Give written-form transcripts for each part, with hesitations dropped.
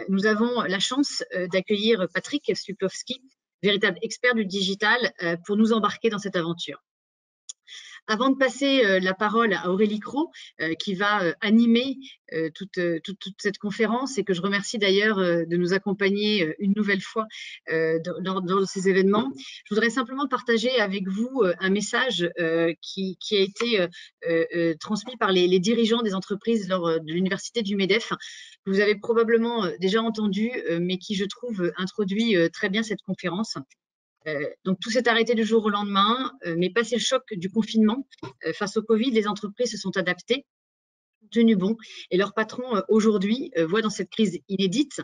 Nous avons la chance d'accueillir Patrick Suplowski, véritable expert du digital, pour nous embarquer dans cette aventure. Avant de passer la parole à Aurélie Cros, qui va animer toute cette conférence et que je remercie d'ailleurs de nous accompagner une nouvelle fois dans ces événements, je voudrais simplement partager avec vous un message qui a été transmis par les dirigeants des entreprises lors de l'université du MEDEF, que vous avez probablement déjà entendu, mais qui, je trouve, introduit très bien cette conférence. Donc tout s'est arrêté du jour au lendemain, mais passé le choc du confinement, face au Covid, les entreprises se sont adaptées, tenu bon, et leurs patrons aujourd'hui voient dans cette crise inédite,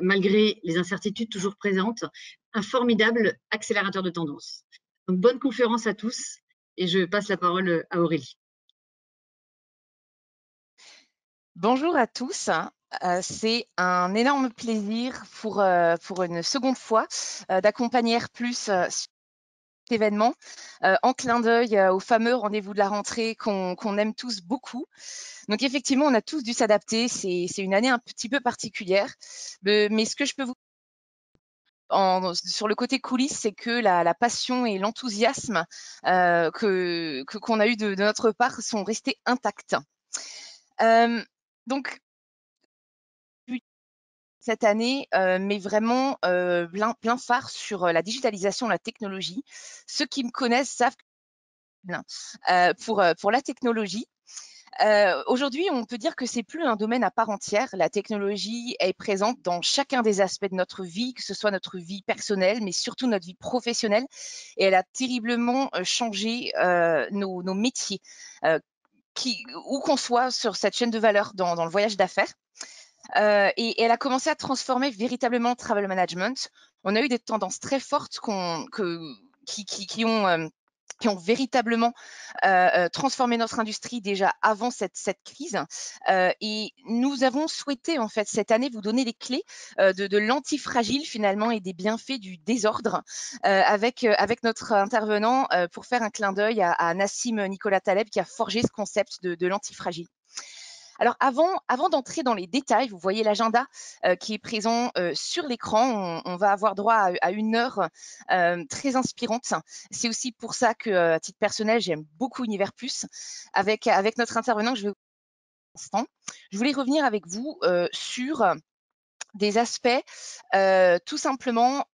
malgré les incertitudes toujours présentes, un formidable accélérateur de tendance. Donc bonne conférence à tous, et je passe la parole à Aurélie. Bonjour à tous. C'est un énorme plaisir pour une seconde fois d'accompagner R+, sur cet événement, en clin d'œil au fameux rendez-vous de la rentrée qu'on aime tous beaucoup. Donc effectivement, on a tous dû s'adapter. C'est une année un petit peu particulière, mais ce que je peux vous sur le côté coulisses, c'est que la passion et l'enthousiasme qu'on a eu de notre part sont restés intacts. Donc cette année, mais vraiment plein phare sur la digitalisation, la technologie. Ceux qui me connaissent savent que pour la technologie. Aujourd'hui, on peut dire que c'est plus un domaine à part entière. La technologie est présente dans chacun des aspects de notre vie, que ce soit notre vie personnelle, mais surtout notre vie professionnelle. Et elle a terriblement changé nos métiers, où qu'on soit sur cette chaîne de valeur dans le voyage d'affaires. Et elle a commencé à transformer véritablement le travel management. On a eu des tendances très fortes qui ont véritablement transformé notre industrie déjà avant cette crise. Et nous avons souhaité, en fait, cette année, vous donner les clés de l'antifragile, finalement, et des bienfaits du désordre avec notre intervenant pour faire un clin d'œil à Nassim Nicolas Taleb, qui a forgé ce concept de l'antifragile. Alors avant d'entrer dans les détails, vous voyez l'agenda qui est présent sur l'écran. On va avoir droit à une heure très inspirante. C'est aussi pour ça que, à titre personnel, j'aime beaucoup Univers Plus. Avec notre intervenant que je vais vous présenter. Je voulais revenir avec vous sur des aspects tout simplement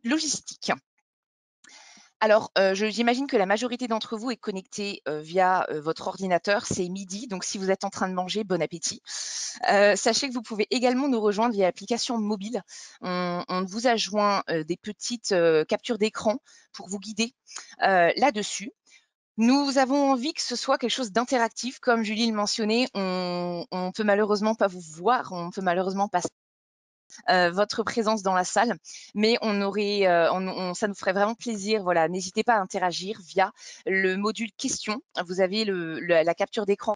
logistiques. Alors, j'imagine que la majorité d'entre vous est connectée via votre ordinateur. C'est midi, donc si vous êtes en train de manger, bon appétit. Sachez que vous pouvez également nous rejoindre via l'application mobile. On vous a joint des petites captures d'écran pour vous guider là-dessus. Nous avons envie que ce soit quelque chose d'interactif. Comme Julie le mentionnait, on ne peut malheureusement pas vous voir, on ne peut malheureusement pas votre présence dans la salle, mais ça nous ferait vraiment plaisir. Voilà, n'hésitez pas à interagir via le module questions. Vous avez la capture d'écran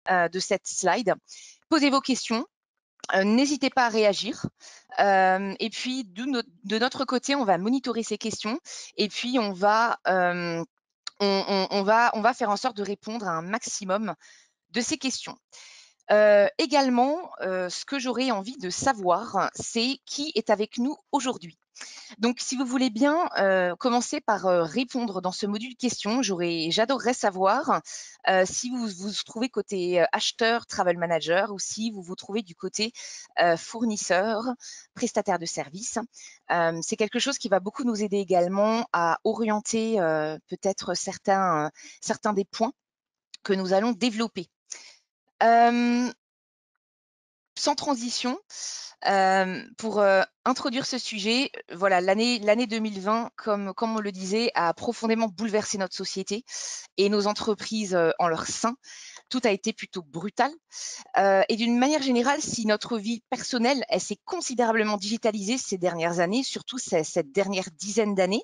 de cette slide. Posez vos questions. N'hésitez pas à réagir. Et puis, de notre côté, on va monitorer ces questions et puis on va faire en sorte de répondre à un maximum de ces questions. Également, ce que j'aurais envie de savoir, c'est qui est avec nous aujourd'hui. Donc, si vous voulez bien commencer par répondre dans ce module questions, j'adorerais savoir si vous vous trouvez côté acheteur, travel manager, ou si vous vous trouvez du côté fournisseur, prestataire de services. C'est quelque chose qui va beaucoup nous aider également à orienter peut-être certains des points que nous allons développer. Sans transition, pour introduire ce sujet, voilà, l'année 2020, comme on le disait, a profondément bouleversé notre société et nos entreprises en leur sein. Tout a été plutôt brutal. Et d'une manière générale, si notre vie personnelle, elle s'est considérablement digitalisée ces dernières années, surtout cette dernière dizaine d'années,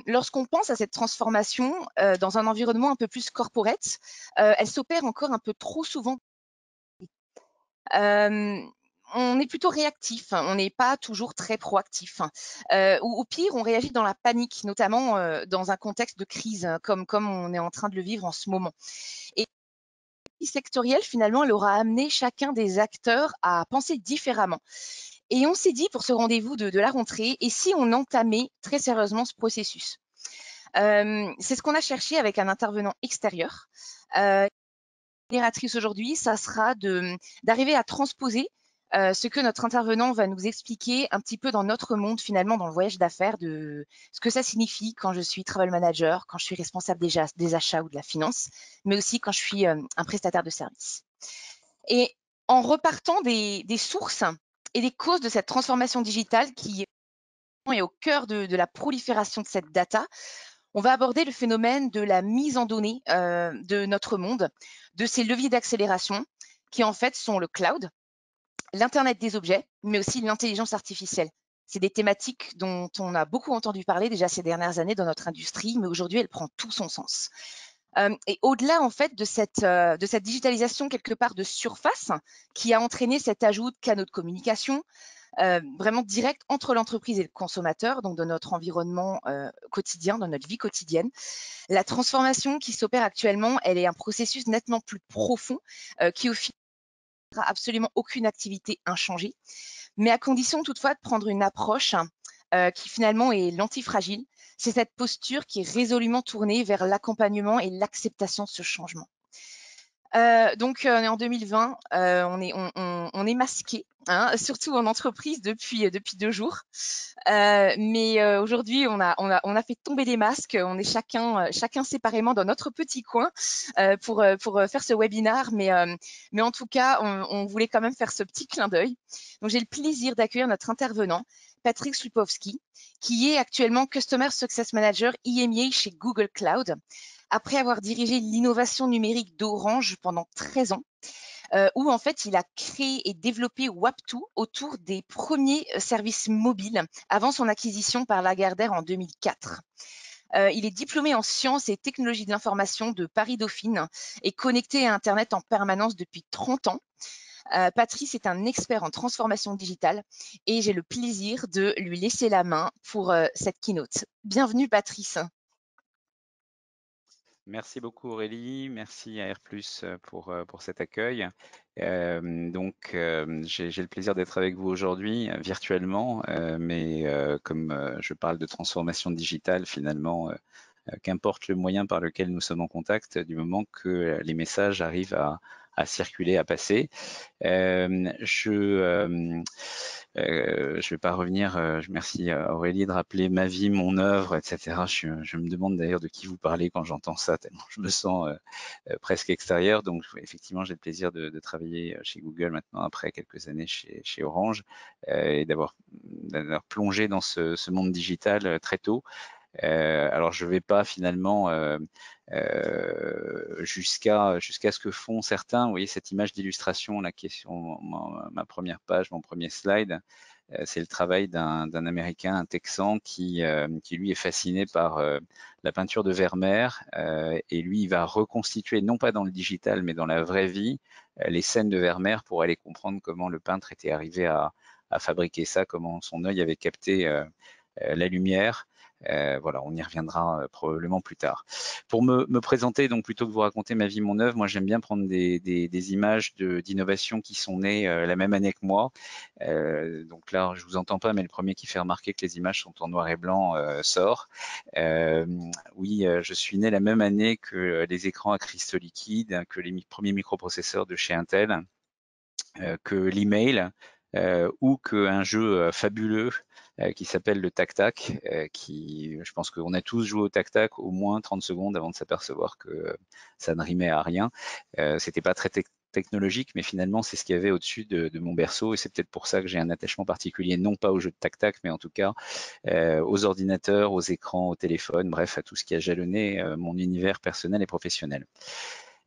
lorsqu'on pense à cette transformation dans un environnement un peu plus corporate, elle s'opère encore un peu trop souvent. On est plutôt réactif, on n'est pas toujours très proactif. Ou au pire, on réagit dans la panique, notamment dans un contexte de crise comme on est en train de le vivre en ce moment. Et sectorielle, finalement, elle aura amené chacun des acteurs à penser différemment. Et on s'est dit pour ce rendez-vous de la rentrée, et si on entamait très sérieusement ce processus? C'est ce qu'on a cherché avec un intervenant extérieur. Génératrice aujourd'hui, ça sera d'arriver à transposer ce que notre intervenant va nous expliquer un petit peu dans notre monde, finalement, dans le voyage d'affaires, de ce que ça signifie quand je suis travel manager, quand je suis responsable des achats ou de la finance, mais aussi quand je suis un prestataire de service. Et en repartant des sources et des causes de cette transformation digitale qui est au cœur de la prolifération de cette data, on va aborder le phénomène de la mise en données de notre monde, de ces leviers d'accélération qui en fait sont le cloud, l'Internet des objets, mais aussi l'intelligence artificielle. C'est des thématiques dont on a beaucoup entendu parler déjà ces dernières années dans notre industrie, mais aujourd'hui, elle prend tout son sens. Et au-delà en fait de cette digitalisation quelque part de surface qui a entraîné cet ajout de canaux de communication, vraiment direct entre l'entreprise et le consommateur, donc dans notre environnement quotidien, dans notre vie quotidienne. La transformation qui s'opère actuellement, elle est un processus nettement plus profond qui au final n'aura absolument aucune activité inchangée, mais à condition toutefois de prendre une approche qui finalement est l'antifragile. C'est cette posture qui est résolument tournée vers l'accompagnement et l'acceptation de ce changement. Donc, on est en 2020, on est masqué, hein, surtout en entreprise depuis 2 jours. Mais aujourd'hui, on a fait tomber les masques. On est chacun séparément dans notre petit coin pour faire ce webinaire. Mais en tout cas, on voulait quand même faire ce petit clin d'œil. Donc, j'ai le plaisir d'accueillir notre intervenant, Patrick Słupowski, qui est actuellement Customer Success Manager EMEA chez Google Cloud, après avoir dirigé l'innovation numérique d'Orange pendant 13 ans, où en fait il a créé et développé Wap2 autour des premiers services mobiles avant son acquisition par Lagardère en 2004. Il est diplômé en sciences et technologies de l'information de Paris-Dauphine et connecté à Internet en permanence depuis 30 ans. Patrice est un expert en transformation digitale et j'ai le plaisir de lui laisser la main pour cette keynote. Bienvenue Patrice. Merci beaucoup Aurélie, merci à Airplus pour cet accueil. J'ai le plaisir d'être avec vous aujourd'hui virtuellement, mais comme je parle de transformation digitale, finalement, qu'importe le moyen par lequel nous sommes en contact, du moment que les messages arrivent à circuler, à passer. Je vais pas revenir, merci à Aurélie de rappeler ma vie, mon œuvre, etc. Je me demande d'ailleurs de qui vous parlez quand j'entends ça, tellement je me sens presque extérieur. Donc effectivement, j'ai le plaisir de travailler chez Google maintenant après quelques années chez Orange et d'avoir plongé dans ce monde digital très tôt. Alors je ne vais pas finalement jusqu'à ce que font certains. Vous voyez cette image d'illustration là qui est sur ma première page, mon premier slide. C'est le travail d'un Américain, un Texan qui lui est fasciné par la peinture de Vermeer et lui il va reconstituer non pas dans le digital mais dans la vraie vie les scènes de Vermeer pour aller comprendre comment le peintre était arrivé à fabriquer ça, comment son œil avait capté la lumière. Voilà, on y reviendra probablement plus tard. Pour me présenter, donc plutôt que de vous raconter ma vie, mon œuvre, moi j'aime bien prendre des images d'innovation qui sont nées la même année que moi. Donc là, je vous entends pas, mais le premier qui fait remarquer que les images sont en noir et blanc sort. Oui, je suis né la même année que les écrans à cristaux liquides, que les premiers microprocesseurs de chez Intel, que l'email ou qu'un jeu fabuleux qui s'appelle le tac-tac, qui, je pense qu'on a tous joué au tac-tac au moins 30 secondes avant de s'apercevoir que ça ne rimait à rien. C'était pas très technologique, mais finalement, c'est ce qu'il y avait au-dessus de mon berceau, et c'est peut-être pour ça que j'ai un attachement particulier, non pas au jeu de tac-tac, mais en tout cas aux ordinateurs, aux écrans, au téléphone, bref, à tout ce qui a jalonné mon univers personnel et professionnel.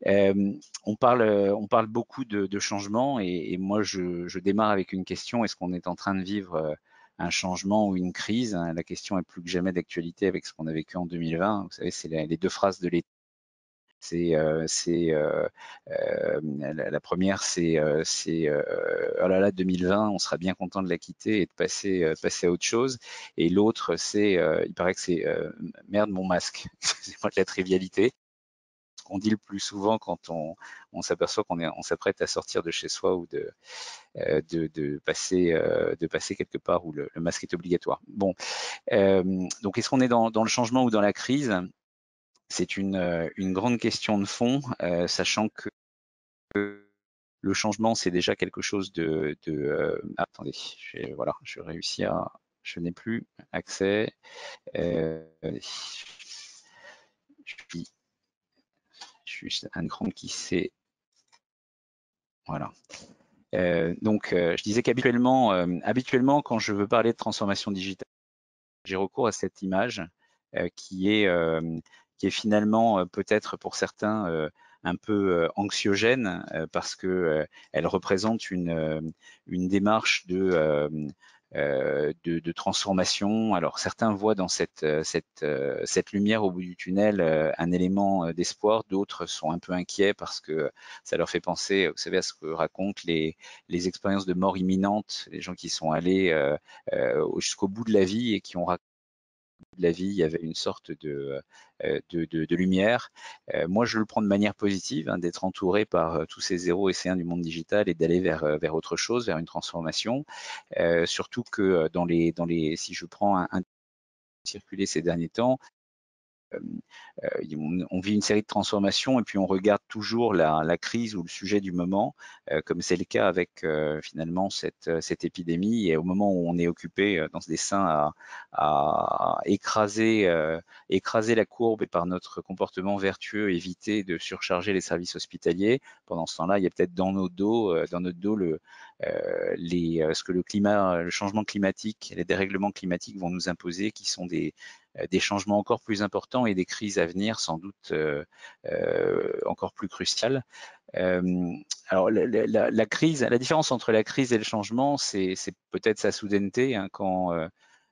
On parle beaucoup de changements et moi je démarre avec une question: est-ce qu'on est en train de vivre un changement ou une crise? La question est plus que jamais d'actualité avec ce qu'on a vécu en 2020. Vous savez, c'est les deux phrases de l'été. La première, c'est oh là là, 2020, on sera bien content de la quitter et de passer à autre chose. Et l'autre, c'est il paraît que c'est merde mon masque. Excusez-moi de la trivialité. qu'on dit le plus souvent quand on s'aperçoit qu'on s'apprête à sortir de chez soi ou de passer quelque part où le masque est obligatoire. Bon, donc est-ce qu'on est dans le changement ou dans la crise? C'est une grande question de fond, sachant que le changement, c'est déjà quelque chose attendez, voilà, je réussis je n'ai plus accès. Je suis juste un écran qui s'est, voilà. Donc, je disais qu'habituellement, quand je veux parler de transformation digitale, j'ai recours à cette image qui est finalement peut-être pour certains un peu anxiogène parce que elle représente une démarche de transformation. Alors certains voient dans cette lumière au bout du tunnel un élément d'espoir, d'autres sont un peu inquiets parce que ça leur fait penser, vous savez, à ce que racontent les expériences de mort imminente, les gens qui sont allés jusqu'au bout de la vie et qui ont raconté de la vie, il y avait une sorte de lumière. Moi, je le prends de manière positive, hein, d'être entouré par tous ces 0 et C1 du monde digital et d'aller vers autre chose, vers une transformation. Surtout que si je prends un circulé ces derniers temps, on vit une série de transformations et puis on regarde toujours la crise ou le sujet du moment, comme c'est le cas avec finalement cette épidémie. Et au moment où on est occupé dans ce dessin à écraser la courbe et par notre comportement vertueux éviter de surcharger les services hospitaliers, pendant ce temps-là, il y a peut-être dans notre dos ce que le changement climatique, les dérèglements climatiques vont nous imposer, qui sont des changements encore plus importants et des crises à venir sans doute encore plus cruciales. Alors la crise, la différence entre la crise et le changement, c'est peut-être sa soudaineté. Hein, quand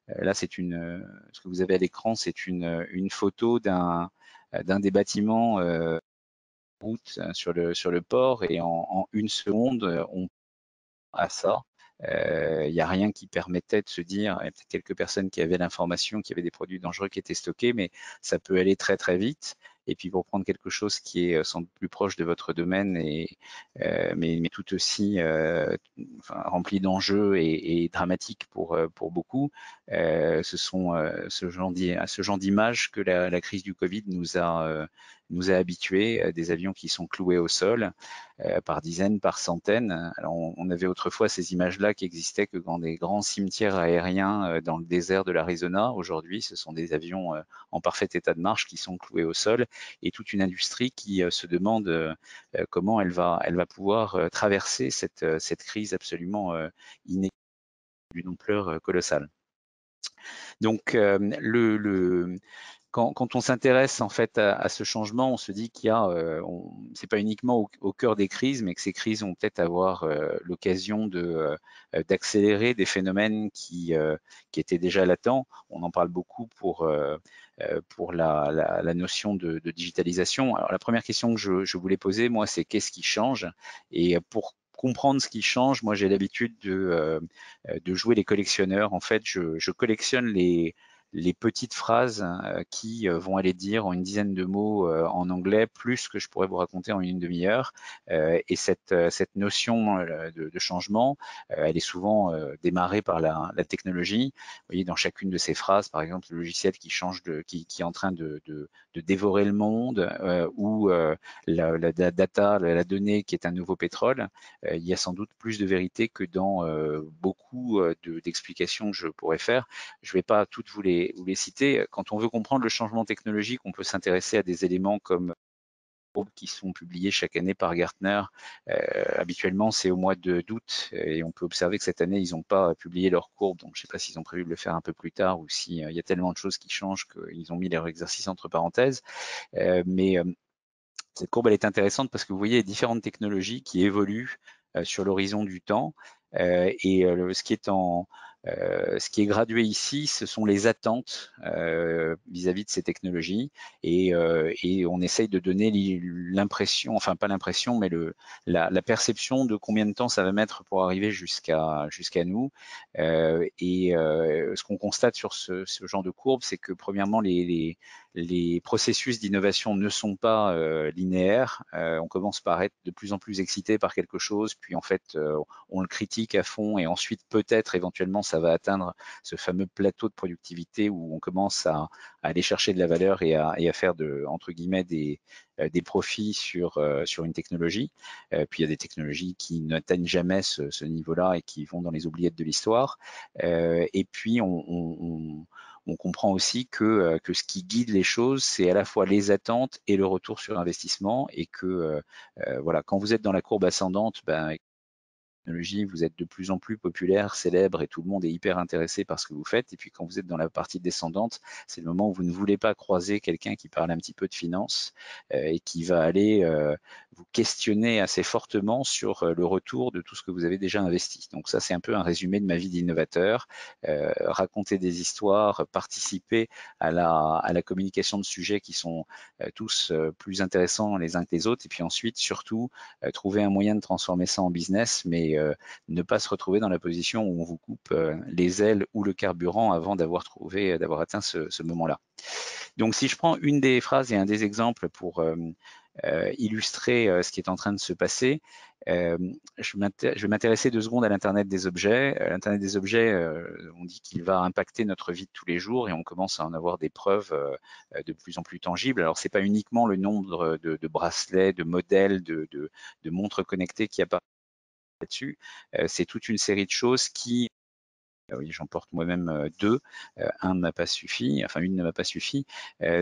là, ce que vous avez à l'écran, c'est une photo d'un des bâtiments route sur le port et en une seconde, on à ça. Il n'y a rien qui permettait de se dire, il y a peut-être quelques personnes qui avaient l'information qu'il y avait des produits dangereux qui étaient stockés, mais ça peut aller très très vite. Et puis pour prendre quelque chose qui est sans doute plus proche de votre domaine, mais tout aussi rempli d'enjeux et dramatique pour beaucoup, ce sont ce genre d'images que la crise du Covid nous a habitués, des avions qui sont cloués au sol par dizaines, par centaines. Alors on avait autrefois ces images-là qui existaient que dans des grands cimetières aériens dans le désert de l'Arizona. Aujourd'hui, ce sont des avions en parfait état de marche qui sont cloués au sol et toute une industrie qui se demande comment elle va pouvoir traverser cette crise absolument inédite d'une ampleur colossale. Donc quand on s'intéresse en fait à ce changement, on se dit qu'il y a, c'est pas uniquement au cœur des crises, mais que ces crises vont peut-être avoir l'occasion d'accélérer des phénomènes qui étaient déjà latents. On en parle beaucoup pour la notion de digitalisation. Alors la première question que je voulais poser, moi, c'est qu'est-ce qui change? Et pour comprendre ce qui change, moi j'ai l'habitude de jouer les collectionneurs. En fait, je collectionne les petites phrases qui vont aller dire en une dizaine de mots en anglais, plus que je pourrais vous raconter en une demi-heure. Et cette notion de changement, elle est souvent démarrée par la technologie. Vous voyez, dans chacune de ces phrases, par exemple, le logiciel qui change qui est en train de dévorer le monde, ou la data, la donnée qui est un nouveau pétrole, il y a sans doute plus de vérité que dans beaucoup d'explications que je pourrais faire. Je ne vais pas toutes vous les citer. Quand on veut comprendre le changement technologique, on peut s'intéresser à des éléments comme courbes qui sont publiées chaque année par Gartner. Habituellement, c'est au mois d'août et on peut observer que cette année, ils n'ont pas publié leurs courbes. Donc, je ne sais pas s'ils ont prévu de le faire un peu plus tard ou s'il y a tellement de choses qui changent qu'ils ont mis leur exercice entre parenthèses. Mais cette courbe, elle est intéressante parce que vous voyez les différentes technologies qui évoluent sur l'horizon du temps. Et ce qui est gradué ici, ce sont les attentes vis-à-vis de ces technologies, et on essaye de donner l'impression, enfin pas l'impression, mais la perception de combien de temps ça va mettre pour arriver jusqu'à nous. Et ce qu'on constate sur ce genre de courbe, c'est que premièrement, les processus d'innovation ne sont pas linéaires. On commence par être de plus en plus excité par quelque chose, puis en fait on le critique à fond et ensuite peut-être éventuellement ça va atteindre ce fameux plateau de productivité où on commence à aller chercher de la valeur et à faire entre guillemets des profits sur une technologie. Puis il y a des technologies qui n'atteignent jamais ce niveau-là et qui vont dans les oubliettes de l'histoire. Et puis on comprend aussi que ce qui guide les choses, c'est à la fois les attentes et le retour sur investissement, et que voilà, quand vous êtes dans la courbe ascendante, vous êtes de plus en plus populaire, célèbre, et tout le monde est hyper intéressé par ce que vous faites. Et puis quand vous êtes dans la partie descendante, c'est le moment où vous ne voulez pas croiser quelqu'un qui parle un petit peu de finance et qui va aller vous questionner assez fortement sur le retour de tout ce que vous avez déjà investi. Donc ça, c'est un peu un résumé de ma vie d'innovateur. Raconter des histoires, participer à la communication de sujets qui sont tous plus intéressants les uns que les autres, et puis ensuite, surtout, trouver un moyen de transformer ça en business, mais ne pas se retrouver dans la position où on vous coupe les ailes ou le carburant avant d'avoir atteint ce moment-là. Donc, si je prends une des phrases et un des exemples pour illustrer ce qui est en train de se passer, je vais m'intéresser 2 secondes à l'Internet des objets. L'Internet des objets, on dit qu'il va impacter notre vie de tous les jours et on commence à en avoir des preuves de plus en plus tangibles. Alors, c'est pas uniquement le nombre de bracelets, de modèles, de montres connectées qui apparaissent là-dessus, c'est toute une série de choses qui oui, j'en porte moi-même 2. Un ne m'a pas suffi, enfin une ne m'a pas suffi.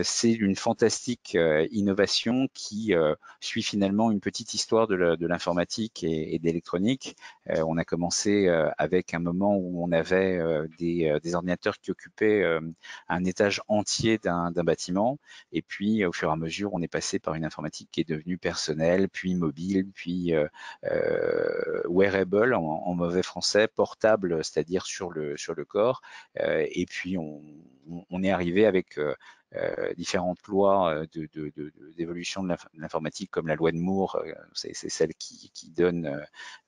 C'est une fantastique innovation qui suit finalement une petite histoire de l'informatique et de l'électronique. On a commencé avec un moment où on avait des ordinateurs qui occupaient un étage entier d'un bâtiment. Et puis, au fur et à mesure, on est passé par une informatique qui est devenue personnelle, puis mobile, puis wearable en mauvais français, portable, c'est-à-dire sur le corps. Et puis on est arrivé avec différentes lois d'évolution de l'informatique, comme la loi de Moore, c'est celle qui donne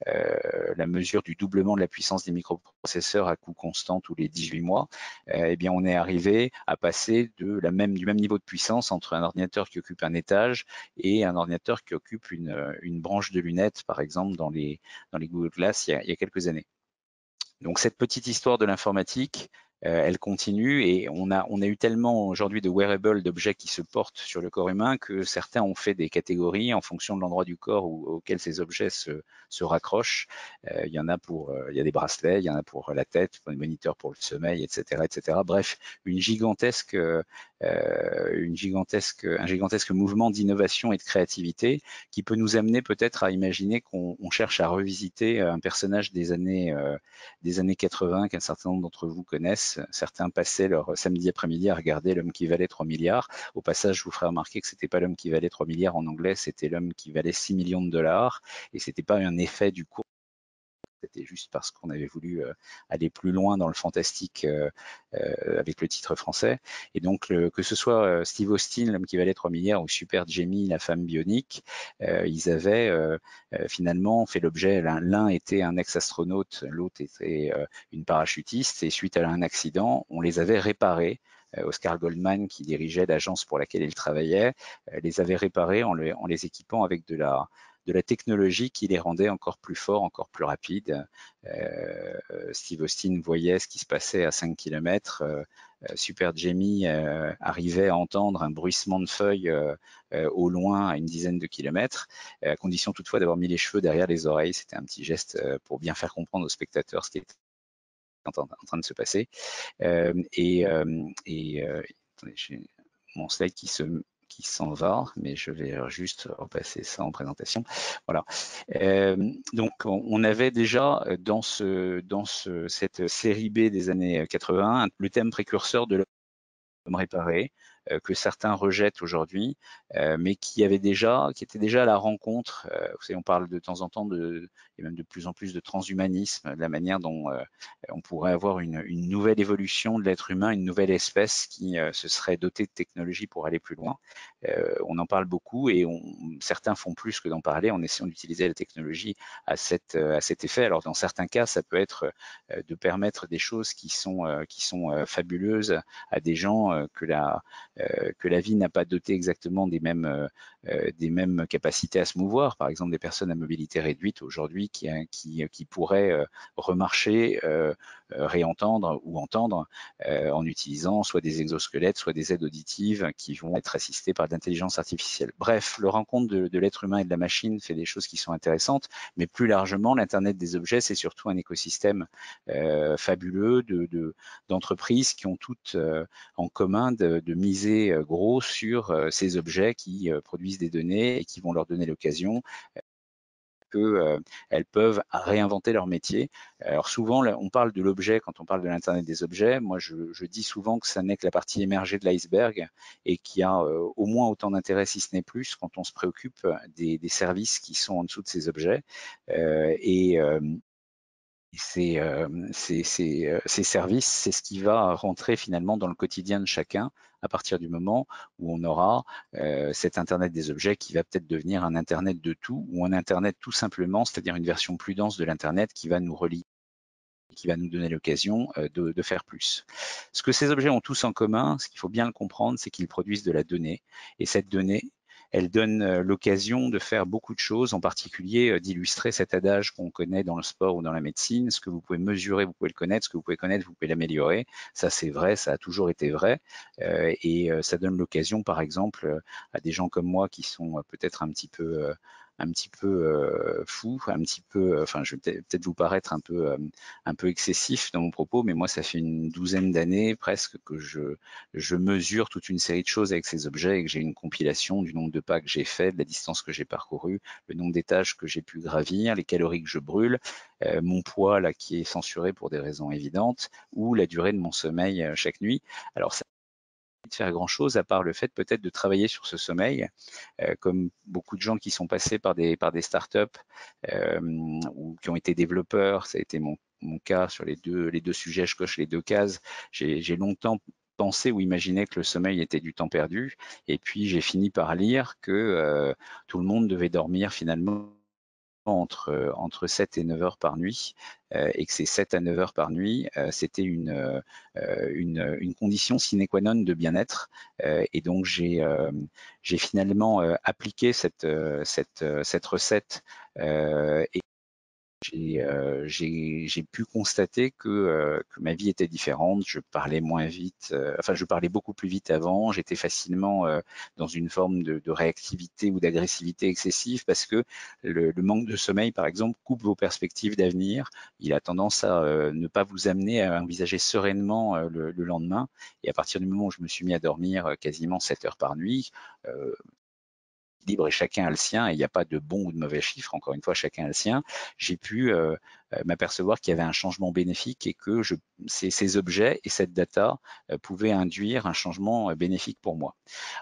la mesure du doublement de la puissance des microprocesseurs à coût constant tous les 18 mois. Eh bien, on est arrivé à passer du même niveau de puissance entre un ordinateur qui occupe un étage et un ordinateur qui occupe une branche de lunettes, par exemple, dans les Google Glass il y a quelques années. Donc cette petite histoire de l'informatique, elle continue, et on a eu tellement aujourd'hui de wearables, d'objets qui se portent sur le corps humain, que certains ont fait des catégories en fonction de l'endroit du corps auquel ces objets se raccrochent. Il y en a il y a des bracelets, il y en a pour la tête, pour les moniteurs pour le sommeil, etc., etc. Bref, un gigantesque mouvement d'innovation et de créativité qui peut nous amener peut-être à imaginer qu'on cherche à revisiter un personnage des années 80 qu'un certain nombre d'entre vous connaissent. Certains passaient leur samedi après-midi à regarder L'homme qui valait 3 milliards. Au passage, je vous ferai remarquer que c'était pas L'homme qui valait 3 milliards en anglais, c'était L'homme qui valait 6 millions de dollars. Et c'était pas un effet du cours, c'était juste parce qu'on avait voulu aller plus loin dans le fantastique avec le titre français. Et donc, que ce soit Steve Austin, L'homme qui valait 3 milliards, ou Super Jamie, la femme bionique, ils avaient finalement fait l'objet, l'un était un ex-astronaute, l'autre était une parachutiste, et suite à un accident, on les avait réparés. Oscar Goldman, qui dirigeait l'agence pour laquelle il travaillait, les avait réparés en les équipant avec de la technologie qui les rendait encore plus forts, encore plus rapides. Steve Austin voyait ce qui se passait à 5 km. Super Jamie arrivait à entendre un bruissement de feuilles au loin à une dizaine de kilomètres, à condition toutefois d'avoir mis les cheveux derrière les oreilles. C'était un petit geste pour bien faire comprendre aux spectateurs ce qui était en train de se passer. Attendez, j'ai mon slide qui s'en va, mais je vais juste repasser ça en présentation. Voilà. Donc, on avait déjà dans cette série B des années 80 le thème précurseur de l'homme réparé, que certains rejettent aujourd'hui, mais qui était déjà à la rencontre. Vous savez, on parle de temps en temps et même de plus en plus de transhumanisme, de la manière dont on pourrait avoir une nouvelle évolution de l'être humain, une nouvelle espèce qui se serait dotée de technologies pour aller plus loin. On en parle beaucoup, et certains font plus que d'en parler en essayant d'utiliser la technologie à cet effet. Alors dans certains cas, ça peut être de permettre des choses qui sont fabuleuses à des gens que la vie n'a pas doté exactement des mêmes capacités à se mouvoir. Par exemple, des personnes à mobilité réduite aujourd'hui qui pourraient remarcher, réentendre ou entendre en utilisant soit des exosquelettes, soit des aides auditives qui vont être assistées par l'intelligence artificielle. Bref, le rencontre de l'être humain et de la machine fait des choses qui sont intéressantes, mais plus largement, l'Internet des objets, c'est surtout un écosystème fabuleux d'entreprises qui ont toutes en commun de miser gros sur ces objets qui produisent des données et qui vont leur donner l'occasion qu'elles peuvent réinventer leur métier. Alors souvent, on parle de l'objet quand on parle de l'Internet des objets. Moi, je dis souvent que ça n'est que la partie émergée de l'iceberg et qu'il y a au moins autant d'intérêt, si ce n'est plus, quand on se préoccupe des services qui sont en dessous de ces objets. Ces services, c'est ce qui va rentrer finalement dans le quotidien de chacun à partir du moment où on aura cet Internet des objets qui va peut-être devenir un Internet de tout ou un Internet tout simplement, c'est-à-dire une version plus dense de l'Internet qui va nous relier, qui va nous donner l'occasion de faire plus. Ce que ces objets ont tous en commun, ce qu'il faut bien le comprendre, c'est qu'ils produisent de la donnée. Et cette donnée, elle donne l'occasion de faire beaucoup de choses, en particulier d'illustrer cet adage qu'on connaît dans le sport ou dans la médecine. Ce que vous pouvez mesurer, vous pouvez le connaître. Ce que vous pouvez connaître, vous pouvez l'améliorer. Ça, c'est vrai, ça a toujours été vrai. Et ça donne l'occasion, par exemple, à des gens comme moi qui sont peut-être un petit peu fou, un petit peu, enfin, je vais peut-être vous paraître un peu excessif dans mon propos, mais moi, ça fait une douzaine d'années presque que je mesure toute une série de choses avec ces objets et que j'ai une compilation du nombre de pas que j'ai fait, de la distance que j'ai parcourue, le nombre d'étages que j'ai pu gravir, les calories que je brûle, mon poids là qui est censuré pour des raisons évidentes, ou la durée de mon sommeil chaque nuit. Alors ça de faire grand chose à part le fait peut-être de travailler sur ce sommeil, comme beaucoup de gens qui sont passés par des startups ou qui ont été développeurs. Ça a été mon cas sur les deux sujets, je coche les deux cases. J'ai longtemps pensé ou imaginé que le sommeil était du temps perdu, et puis j'ai fini par lire que tout le monde devait dormir finalement entre 7 et 9 heures par nuit, et que ces 7 à 9 heures par nuit, c'était une condition sine qua non de bien-être. Et donc j'ai finalement appliqué cette recette, et j'ai pu constater que ma vie était différente. Je parlais moins vite, enfin je parlais beaucoup plus vite avant. J'étais facilement dans une forme de réactivité ou d'agressivité excessive parce que le manque de sommeil, par exemple, coupe vos perspectives d'avenir. Il a tendance à ne pas vous amener à envisager sereinement le lendemain. Et à partir du moment où je me suis mis à dormir quasiment 7 heures par nuit, libre et chacun a le sien, et il n'y a pas de bon ou de mauvais chiffre, encore une fois, chacun a le sien, j'ai pu m'apercevoir qu'il y avait un changement bénéfique et que ces objets et cette data pouvaient induire un changement bénéfique pour moi.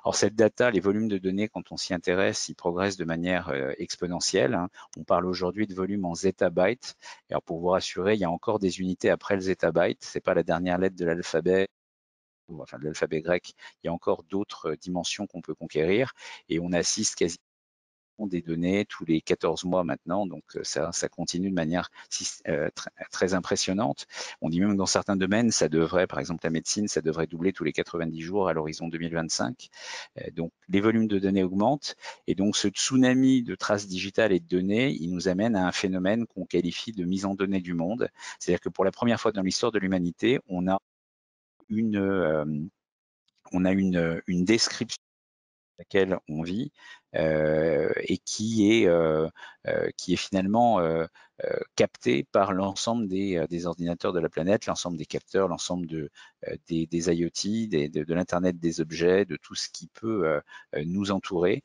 Alors cette data, les volumes de données, quand on s'y intéresse, ils progressent de manière exponentielle, hein. On parle aujourd'hui de volume en zettabytes. Et alors pour vous rassurer, il y a encore des unités après le zettabyte, c'est pas la dernière lettre de l'alphabet, enfin de l'alphabet grec, il y a encore d'autres dimensions qu'on peut conquérir, et on assiste quasiment des données tous les 14 mois maintenant, donc ça continue de manière très impressionnante. On dit même que dans certains domaines, ça devrait, par exemple la médecine, ça devrait doubler tous les 90 jours à l'horizon 2025. Donc les volumes de données augmentent, et donc ce tsunami de traces digitales et de données, il nous amène à un phénomène qu'on qualifie de mise en données du monde. C'est-à-dire que pour la première fois dans l'histoire de l'humanité, on a une description dans laquelle on vit, et qui est finalement captée par l'ensemble des ordinateurs de la planète, l'ensemble des capteurs, l'ensemble des IoT, de l'Internet des objets, de tout ce qui peut nous entourer,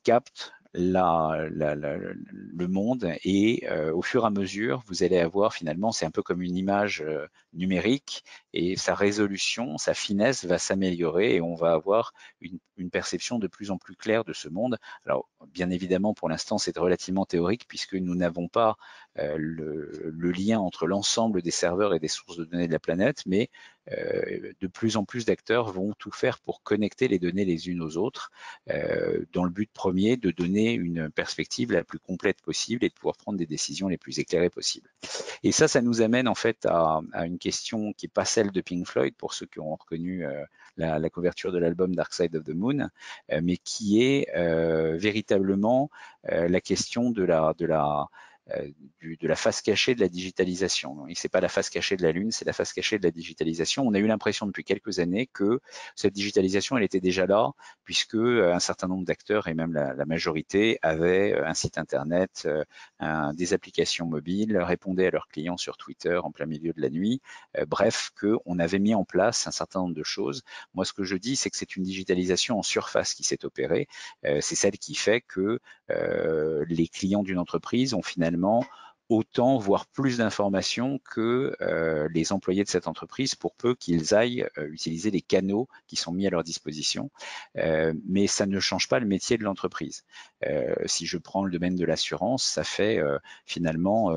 capte le monde, et au fur et à mesure, vous allez avoir finalement, c'est un peu comme une image numérique, et sa résolution, sa finesse va s'améliorer, et on va avoir une perception de plus en plus claire de ce monde. Alors, bien évidemment, pour l'instant, c'est relativement théorique puisque nous n'avons pas le lien entre l'ensemble des serveurs et des sources de données de la planète, mais de plus en plus d'acteurs vont tout faire pour connecter les données les unes aux autres, dans le but premier de donner une perspective la plus complète possible et de pouvoir prendre des décisions les plus éclairées possibles. Et ça nous amène en fait à une question qui n'est pas celle celle de Pink Floyd, pour ceux qui ont reconnu la couverture de l'album Dark Side of the Moon, mais qui est véritablement la question de la face cachée de la digitalisation. Ce n'est pas la face cachée de la Lune, c'est la face cachée de la digitalisation. On a eu l'impression depuis quelques années que cette digitalisation, elle était déjà là, puisque un certain nombre d'acteurs, et même la majorité, avaient un site internet, des applications mobiles, répondaient à leurs clients sur Twitter en plein milieu de la nuit. Bref, qu'on avait mis en place un certain nombre de choses. Moi, ce que je dis, c'est que c'est une digitalisation en surface qui s'est opérée. C'est celle qui fait que les clients d'une entreprise ont finalement autant, voire plus d'informations que les employés de cette entreprise, pour peu qu'ils aillent utiliser les canaux qui sont mis à leur disposition. Mais ça ne change pas le métier de l'entreprise. Si je prends le domaine de l'assurance, ça fait finalement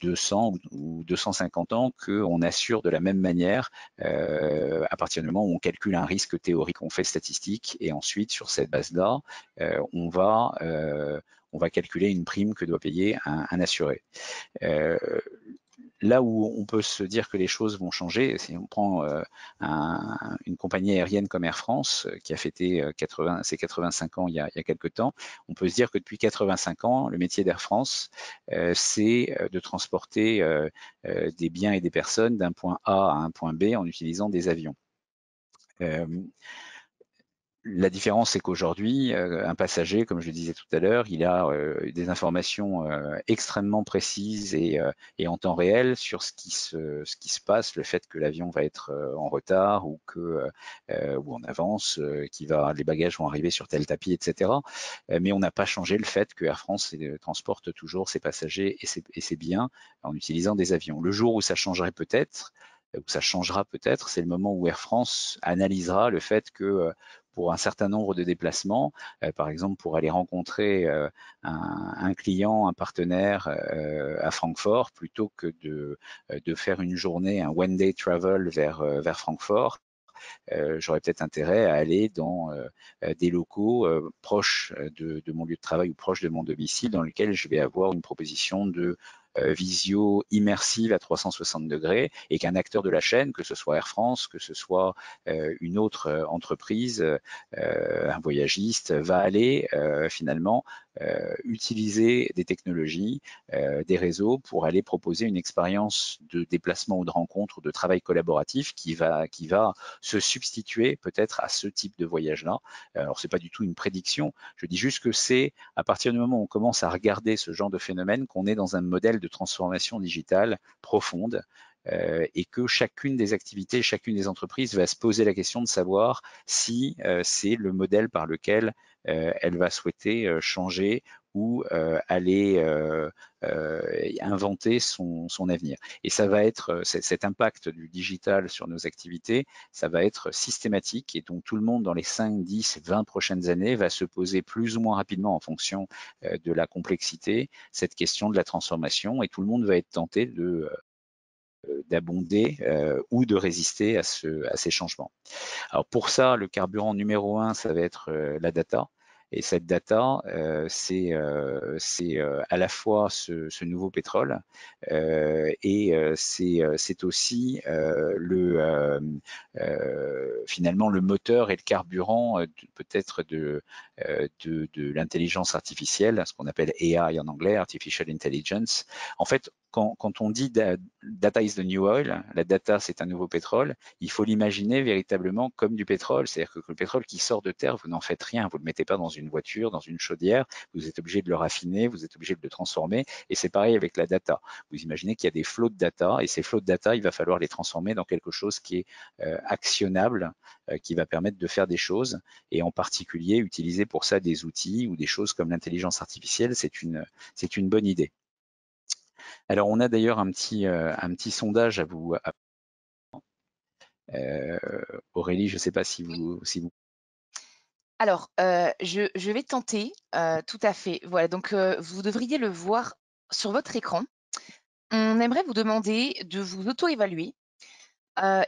200 ou 250 ans qu'on assure de la même manière à partir du moment où on calcule un risque théorique, on fait statistique, et ensuite sur cette base-là, on va calculer une prime que doit payer un assuré. Là où on peut se dire que les choses vont changer, si on prend une compagnie aérienne comme Air France, qui a fêté ses 85 ans il y a quelques temps, on peut se dire que depuis 85 ans, le métier d'Air France, c'est de transporter des biens et des personnes d'un point A à un point B en utilisant des avions. La différence, c'est qu'aujourd'hui, un passager, comme je le disais tout à l'heure, il a des informations extrêmement précises et en temps réel sur ce qui se passe, le fait que l'avion va être en retard ou en avance, les bagages vont arriver sur tel tapis, etc. Mais on n'a pas changé le fait que Air France transporte toujours ses passagers et ses biens en utilisant des avions. Le jour où ça changerait peut-être, où ça changera peut-être, c'est le moment où Air France analysera le fait que pour un certain nombre de déplacements, par exemple pour aller rencontrer un client, un partenaire à Francfort, plutôt que de faire une journée, un one-day travel vers Francfort, j'aurais peut-être intérêt à aller dans des locaux proches de mon lieu de travail ou proches de mon domicile, dans lesquels je vais avoir une proposition de visio immersive à 360 degrés, et qu'un acteur de la chaîne, que ce soit Air France, que ce soit une autre entreprise, un voyagiste, va aller finalement utiliser des technologies, des réseaux pour aller proposer une expérience de déplacement ou de rencontre ou de travail collaboratif qui va se substituer peut-être à ce type de voyage-là. Alors, c'est pas du tout une prédiction, je dis juste que c'est à partir du moment où on commence à regarder ce genre de phénomène qu'on est dans un modèle de transformation digitale profonde, et que chacune des activités, chacune des entreprises va se poser la question de savoir si c'est le modèle par lequel elle va souhaiter changer ou aller inventer son avenir. Et ça va être cet impact du digital sur nos activités, ça va être systématique, et donc tout le monde dans les 5, 10, 20 prochaines années va se poser plus ou moins rapidement, en fonction de la complexité, cette question de la transformation, et tout le monde va être tenté d'abonder ou de résister à ces changements. Alors pour ça, le carburant numéro 1, ça va être la data. Et cette data, c'est à la fois ce nouveau pétrole, et c'est aussi finalement le moteur et le carburant peut-être de l'intelligence artificielle, ce qu'on appelle AI en anglais, Artificial Intelligence. En fait, quand on dit data is the new oil, la data c'est un nouveau pétrole, il faut l'imaginer véritablement comme du pétrole. C'est-à-dire que le pétrole qui sort de terre, vous n'en faites rien, vous ne le mettez pas dans une voiture, dans une chaudière, vous êtes obligé de le raffiner, vous êtes obligé de le transformer, et c'est pareil avec la data. Vous imaginez qu'il y a des flots de data, et ces flots de data, il va falloir les transformer dans quelque chose qui est actionnable, qui va permettre de faire des choses, et en particulier utiliser pour ça des outils ou des choses comme l'intelligence artificielle, c'est une bonne idée. Alors, on a d'ailleurs un petit sondage à vous. Aurélie, je ne sais pas si vous. Alors, je vais tenter, tout à fait. Voilà, donc vous devriez le voir sur votre écran. On aimerait vous demander de vous auto-évaluer,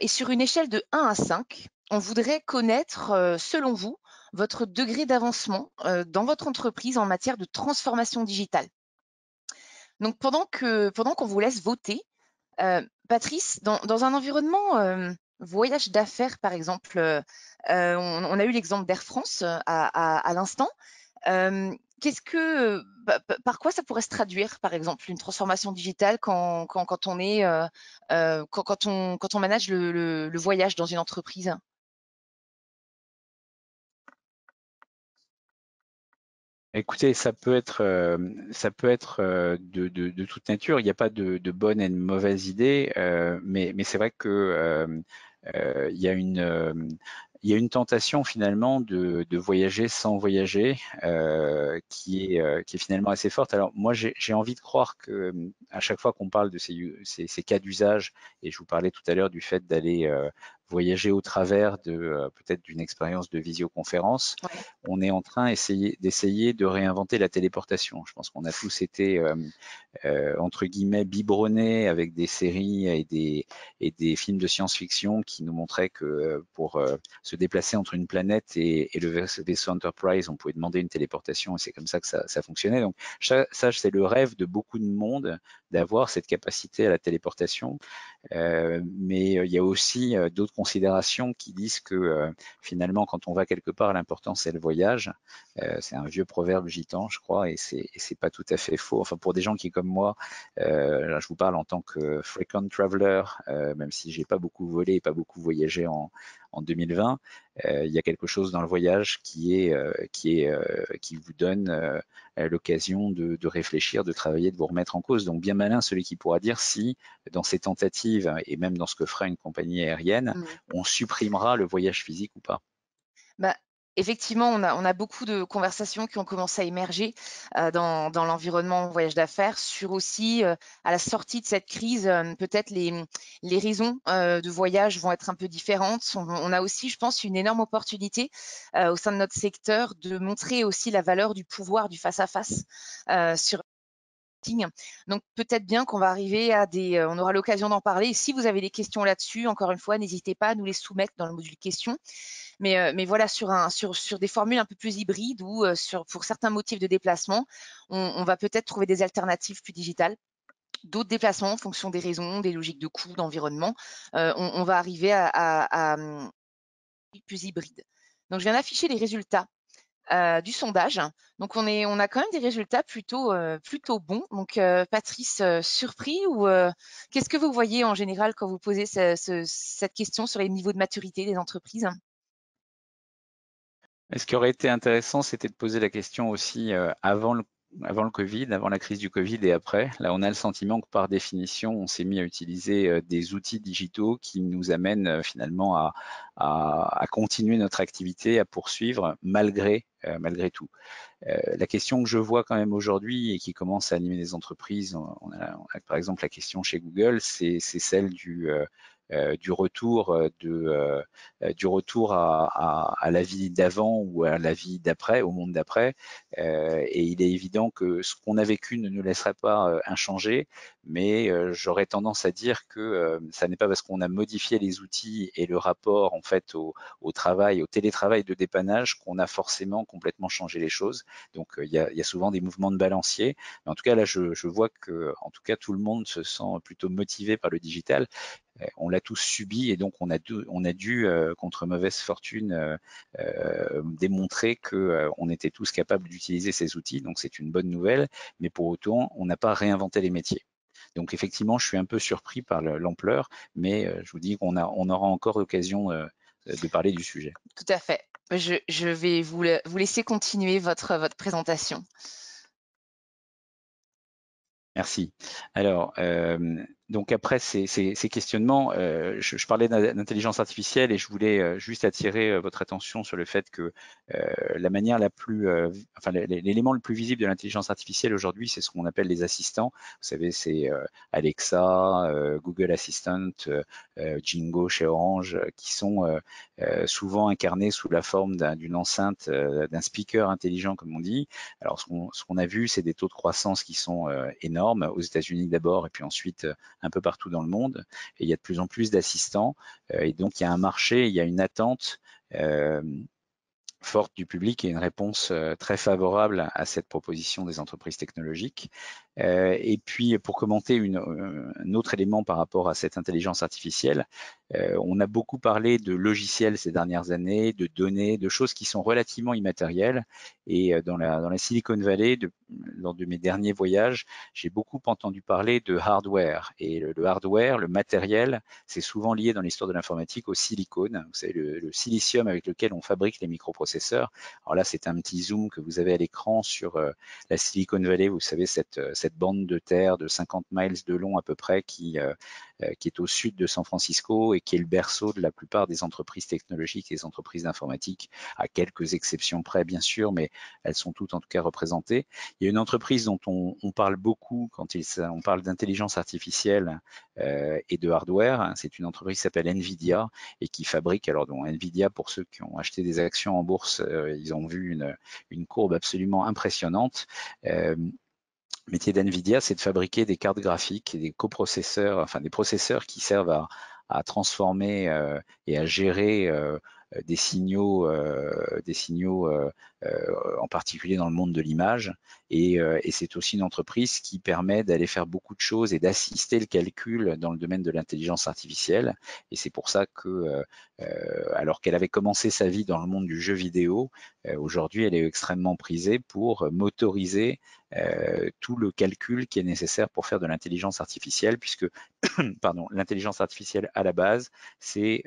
et sur une échelle de 1 à 5, on voudrait connaître, selon vous, votre degré d'avancement dans votre entreprise en matière de transformation digitale. Donc pendant qu'on vous laisse voter, Patrice, dans un environnement voyage d'affaires, par exemple, on a eu l'exemple d'Air France à l'instant. Par quoi ça pourrait se traduire, par exemple, une transformation digitale quand on est, quand on manage le voyage dans une entreprise? Écoutez, ça peut être de toute nature. Il n'y a pas de bonne et de mauvaise idée, mais c'est vrai que il y a une tentation finalement de voyager sans voyager qui est finalement assez forte. Alors moi j'ai envie de croire que à chaque fois qu'on parle de ces cas d'usage, et je vous parlais tout à l'heure du fait d'aller voyager au travers de peut-être d'une expérience de visioconférence, Ouais. on est en train d'essayer de réinventer la téléportation. Je pense qu'on a tous été entre guillemets biberonnés avec des séries et des films de science-fiction qui nous montraient que pour se déplacer entre une planète et le vaisseau Enterprise, on pouvait demander une téléportation et c'est comme ça que ça fonctionnait. Donc ça c'est le rêve de beaucoup de monde d'avoir cette capacité à la téléportation. Mais il y a aussi d'autres considérations qui disent que finalement, quand on va quelque part, l'important c'est le voyage. C'est un vieux proverbe gitan, je crois, et c'est pas tout à fait faux. Enfin, pour des gens qui, comme moi, là, je vous parle en tant que frequent traveler, même si j'ai pas beaucoup volé et pas beaucoup voyagé en 2020, il y a quelque chose dans le voyage qui vous donne l'occasion de réfléchir, de travailler, de vous remettre en cause. Donc bien malin celui qui pourra dire si dans ces tentatives et même dans ce que fera une compagnie aérienne, on supprimera le voyage physique ou pas. Bah, effectivement, on a beaucoup de conversations qui ont commencé à émerger dans l'environnement voyage d'affaires sur aussi, à la sortie de cette crise, peut-être les raisons de voyage vont être un peu différentes. On a aussi, je pense, une énorme opportunité au sein de notre secteur de montrer aussi la valeur du pouvoir du face-à-face sur donc peut-être bien qu'on va arriver à on aura l'occasion d'en parler. Et si vous avez des questions là-dessus, encore une fois, n'hésitez pas à nous les soumettre dans le module questions. Mais voilà, sur des formules un peu plus hybrides ou pour certains motifs de déplacement, on va peut-être trouver des alternatives plus digitales. D'autres déplacements en fonction des raisons, des logiques de coût, d'environnement, on va arriver à plus hybride. Donc je viens d'afficher les résultats du sondage. Donc on a quand même des résultats plutôt bons. Donc Patrice, surpris ou qu'est-ce que vous voyez en général quand vous posez cette question sur les niveaux de maturité des entreprises? Ce qui aurait été intéressant, c'était de poser la question aussi avant le Covid, avant la crise du Covid et après. Là, on a le sentiment que par définition, on s'est mis à utiliser des outils digitaux qui nous amènent finalement à continuer notre activité, à poursuivre malgré tout. La question que je vois quand même aujourd'hui et qui commence à animer les entreprises, on a par exemple la question chez Google, c'est celle du retour à la vie d'avant ou à la vie d'après, au monde d'après. Et il est évident que ce qu'on a vécu ne nous laisserait pas inchangés, mais j'aurais tendance à dire que ça n'est pas parce qu'on a modifié les outils et le rapport en fait au travail, au télétravail de dépannage qu'on a forcément complètement changé les choses. Donc il y a souvent des mouvements de balancier. Mais en tout cas, là, je vois que en tout cas, tout le monde se sent plutôt motivé par le digital. On l'a tous subi et donc on a dû contre mauvaise fortune, démontrer qu'on était tous capables d'utiliser ces outils. Donc c'est une bonne nouvelle, mais pour autant, on n'a pas réinventé les métiers. Donc effectivement, je suis un peu surpris par l'ampleur, mais je vous dis qu'on aura encore l'occasion de parler du sujet. Tout à fait. Je vais vous laisser continuer votre présentation. Merci. Alors, donc après ces questionnements, je parlais d'intelligence artificielle et je voulais juste attirer votre attention sur le fait que la manière la plus, enfin l'élément le plus visible de l'intelligence artificielle aujourd'hui, c'est ce qu'on appelle les assistants. Vous savez, c'est Alexa, Google Assistant, Jingo chez Orange, qui sont souvent incarnés sous la forme d'une enceinte, d'un speaker intelligent, comme on dit. Alors, ce qu'on a vu, c'est des taux de croissance qui sont énormes, aux États-Unis d'abord, et puis ensuite un peu partout dans le monde. Et il y a de plus en plus d'assistants, et donc il y a un marché, il y a une attente forte du public et une réponse très favorable à cette proposition des entreprises technologiques. Et puis, pour commenter un autre élément par rapport à cette intelligence artificielle, on a beaucoup parlé de logiciels ces dernières années, de données, de choses qui sont relativement immatérielles. Et dans la Silicon Valley, lors de mes derniers voyages, j'ai beaucoup entendu parler de hardware. Et le hardware, le matériel, c'est souvent lié dans l'histoire de l'informatique au silicone. Vous savez, le silicium avec lequel on fabrique les microprocesseurs. Alors là, c'est un petit zoom que vous avez à l'écran sur la Silicon Valley, vous savez, cette bande de terre de 50 miles de long à peu près qui est au sud de San Francisco et qui est le berceau de la plupart des entreprises technologiques et des entreprises d'informatique, à quelques exceptions près bien sûr, mais elles sont toutes en tout cas représentées. Il y a une entreprise dont on parle beaucoup quand on parle d'intelligence artificielle et de hardware, c'est une entreprise qui s'appelle Nvidia et qui fabrique, alors donc Nvidia, pour ceux qui ont acheté des actions en bourse, ils ont vu une courbe absolument impressionnante. Le métier d'NVIDIA, c'est de fabriquer des cartes graphiques et des coprocesseurs, enfin des processeurs qui servent à transformer et à gérer des signaux en particulier dans le monde de l'image. Et c'est aussi une entreprise qui permet d'aller faire beaucoup de choses et d'assister le calcul dans le domaine de l'intelligence artificielle. Et c'est pour ça que, alors qu'elle avait commencé sa vie dans le monde du jeu vidéo, aujourd'hui elle est extrêmement prisée pour motoriser tout le calcul qui est nécessaire pour faire de l'intelligence artificielle, puisque pardon, l'intelligence artificielle à la base, c'est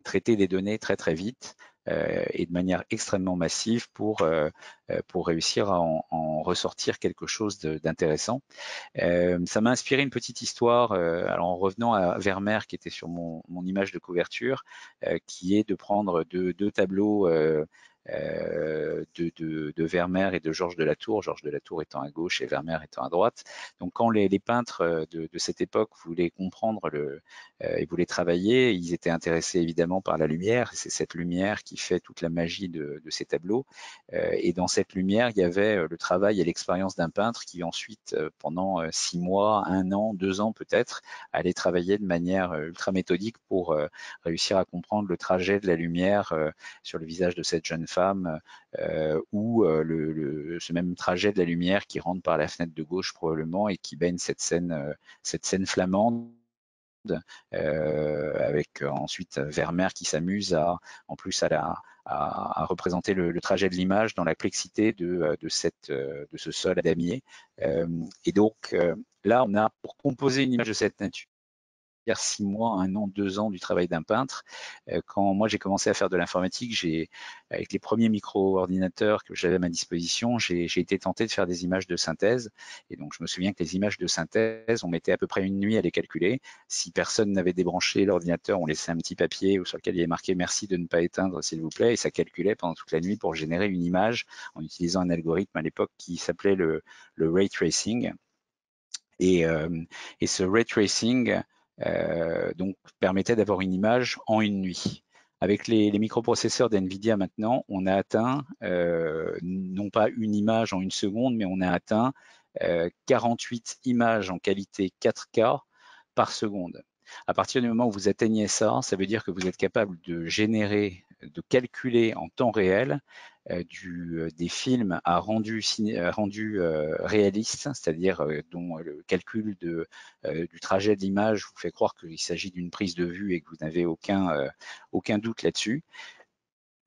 traiter des données très très vite et de manière extrêmement massive pour réussir à en ressortir quelque chose d'intéressant. Ça m'a inspiré une petite histoire, alors en revenant à Vermeer qui était sur mon image de couverture, qui est de prendre deux tableaux de Vermeer et de Georges de la Tour étant à gauche et Vermeer étant à droite. Donc quand les peintres de cette époque voulaient comprendre et voulaient travailler, ils étaient intéressés évidemment par la lumière. C'est cette lumière qui fait toute la magie de ces tableaux. Et dans cette lumière, il y avait le travail et l'expérience d'un peintre qui ensuite, pendant 6 mois, 1 an, 2 ans peut-être, allait travailler de manière ultra méthodique pour réussir à comprendre le trajet de la lumière sur le visage de cette jeune femme ou ce même trajet de la lumière qui rentre par la fenêtre de gauche probablement et qui baigne cette scène flamande. Avec ensuite Vermeer qui s'amuse en plus à représenter le trajet de l'image dans la complexité de ce sol à damier. Et donc là, on a pour composer une image de cette nature 6 mois, 1 an, 2 ans du travail d'un peintre. Quand moi j'ai commencé à faire de l'informatique, avec les premiers micro-ordinateurs que j'avais à ma disposition, j'ai été tenté de faire des images de synthèse. Et donc je me souviens que les images de synthèse, on mettait à peu près 1 nuit à les calculer. Si personne n'avait débranché l'ordinateur, on laissait un petit papier sur lequel il y avait marqué « Merci de ne pas éteindre, s'il vous plaît ». Et ça calculait pendant toute la nuit pour générer une image en utilisant un algorithme à l'époque qui s'appelait le ray tracing. Et ce ray tracing donc permettait d'avoir une image en 1 nuit. Avec les microprocesseurs d'NVIDIA maintenant, on a atteint non pas une image en 1 seconde, mais on a atteint 48 images en qualité 4K par seconde. À partir du moment où vous atteignez ça, ça veut dire que vous êtes capable de calculer en temps réel des films à rendu réaliste, c'est-à-dire dont le calcul du trajet de l'image vous fait croire qu'il s'agit d'une prise de vue et que vous n'avez aucun doute là-dessus.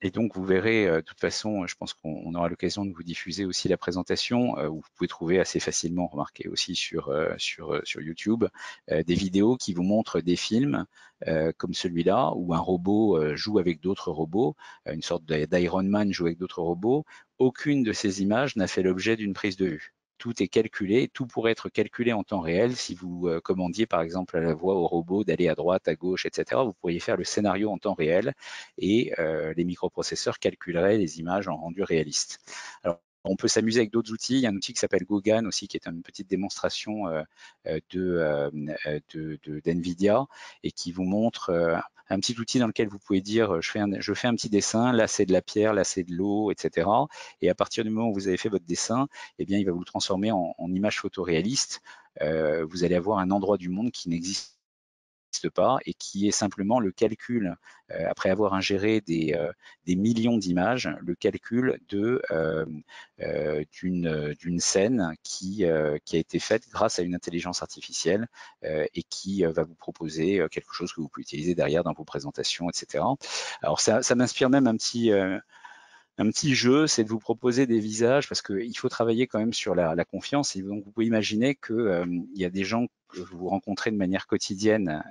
Et donc, vous verrez, de toute façon, je pense qu'on aura l'occasion de vous diffuser aussi la présentation, où vous pouvez trouver assez facilement, remarquez aussi sur YouTube, des vidéos qui vous montrent des films comme celui-là, où un robot joue avec d'autres robots, une sorte d'Iron Man joue avec d'autres robots. Aucune de ces images n'a fait l'objet d'une prise de vue. Tout est calculé, tout pourrait être calculé en temps réel. Si vous commandiez par exemple à la voix au robot d'aller à droite, à gauche, etc., vous pourriez faire le scénario en temps réel et les microprocesseurs calculeraient les images en rendu réaliste. Alors, on peut s'amuser avec d'autres outils. Il y a un outil qui s'appelle Gogan aussi, qui est une petite démonstration d'NVIDIA et qui vous montre un petit outil dans lequel vous pouvez dire je fais un petit dessin, là c'est de la pierre, là c'est de l'eau, etc. Et à partir du moment où vous avez fait votre dessin, eh bien, il va vous le transformer en image photoréaliste. Vous allez avoir un endroit du monde qui n'existe pas et qui est simplement le calcul, après avoir ingéré des millions d'images, le calcul d'une scène qui a été faite grâce à une intelligence artificielle et qui va vous proposer quelque chose que vous pouvez utiliser derrière dans vos présentations, etc. Alors ça m'inspire même un petit jeu, c'est de vous proposer des visages, parce qu'il faut travailler quand même sur la confiance. Et donc, vous pouvez imaginer qu'il y a des gens que vous rencontrez de manière quotidienne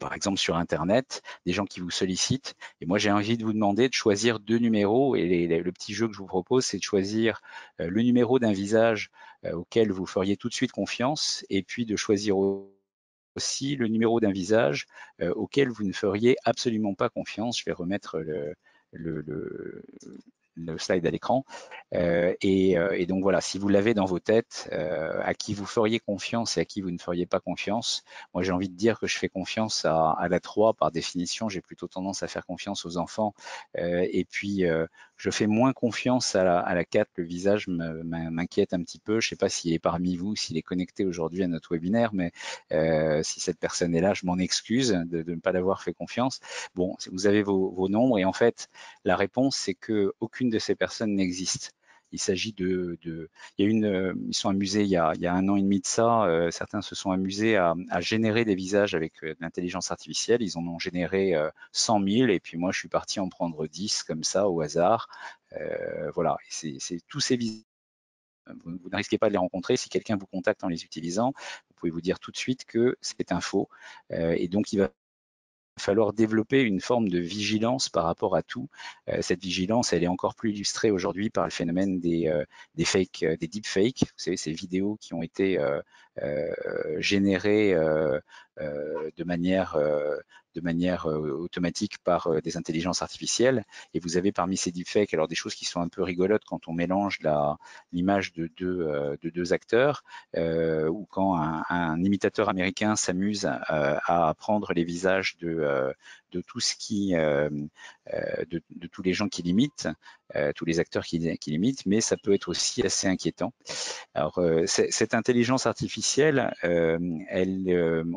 par exemple sur Internet, des gens qui vous sollicitent. Et moi, j'ai envie de vous demander de choisir 2 numéros. Et le petit jeu que je vous propose, c'est de choisir le numéro d'un visage auquel vous feriez tout de suite confiance, et puis de choisir aussi le numéro d'un visage auquel vous ne feriez absolument pas confiance. Je vais remettre le slide à l'écran. Et donc voilà, si vous l'avez dans vos têtes, à qui vous feriez confiance et à qui vous ne feriez pas confiance, moi j'ai envie de dire que je fais confiance à la 3 par définition. J'ai plutôt tendance à faire confiance aux enfants. Et puis je fais moins confiance à la 4. Le visage m'inquiète un petit peu. Je ne sais pas s'il est parmi vous, s'il est connecté aujourd'hui à notre webinaire, mais si cette personne est là, je m'en excuse de ne pas l'avoir fait confiance. Bon, vous avez vos nombres, et en fait, la réponse, c'est que aucune de ces personnes n'existe. Il s'agit ils sont amusés il y a 1 an et demi de ça, certains se sont amusés à générer des visages avec de l'intelligence artificielle. Ils en ont généré 100 000, et puis moi je suis parti en prendre 10 comme ça au hasard. Voilà, c'est tous ces visages. Vous ne risquez pas de les rencontrer. Si quelqu'un vous contacte en les utilisant, vous pouvez vous dire tout de suite que c'est un faux. Et donc il va falloir développer une forme de vigilance par rapport à tout. Cette vigilance, elle est encore plus illustrée aujourd'hui par le phénomène des deepfakes. Vous savez, ces vidéos qui ont été générées de manière automatique par des intelligences artificielles. Et vous avez parmi ces deepfakes, alors des choses qui sont un peu rigolotes quand on mélange l'image de deux acteurs, ou quand un imitateur américain s'amuse à prendre les visages de tout ce qui de tous les gens qui l'imitent, tous les acteurs qui l'imitent, mais ça peut être aussi assez inquiétant. Alors, cette intelligence artificielle,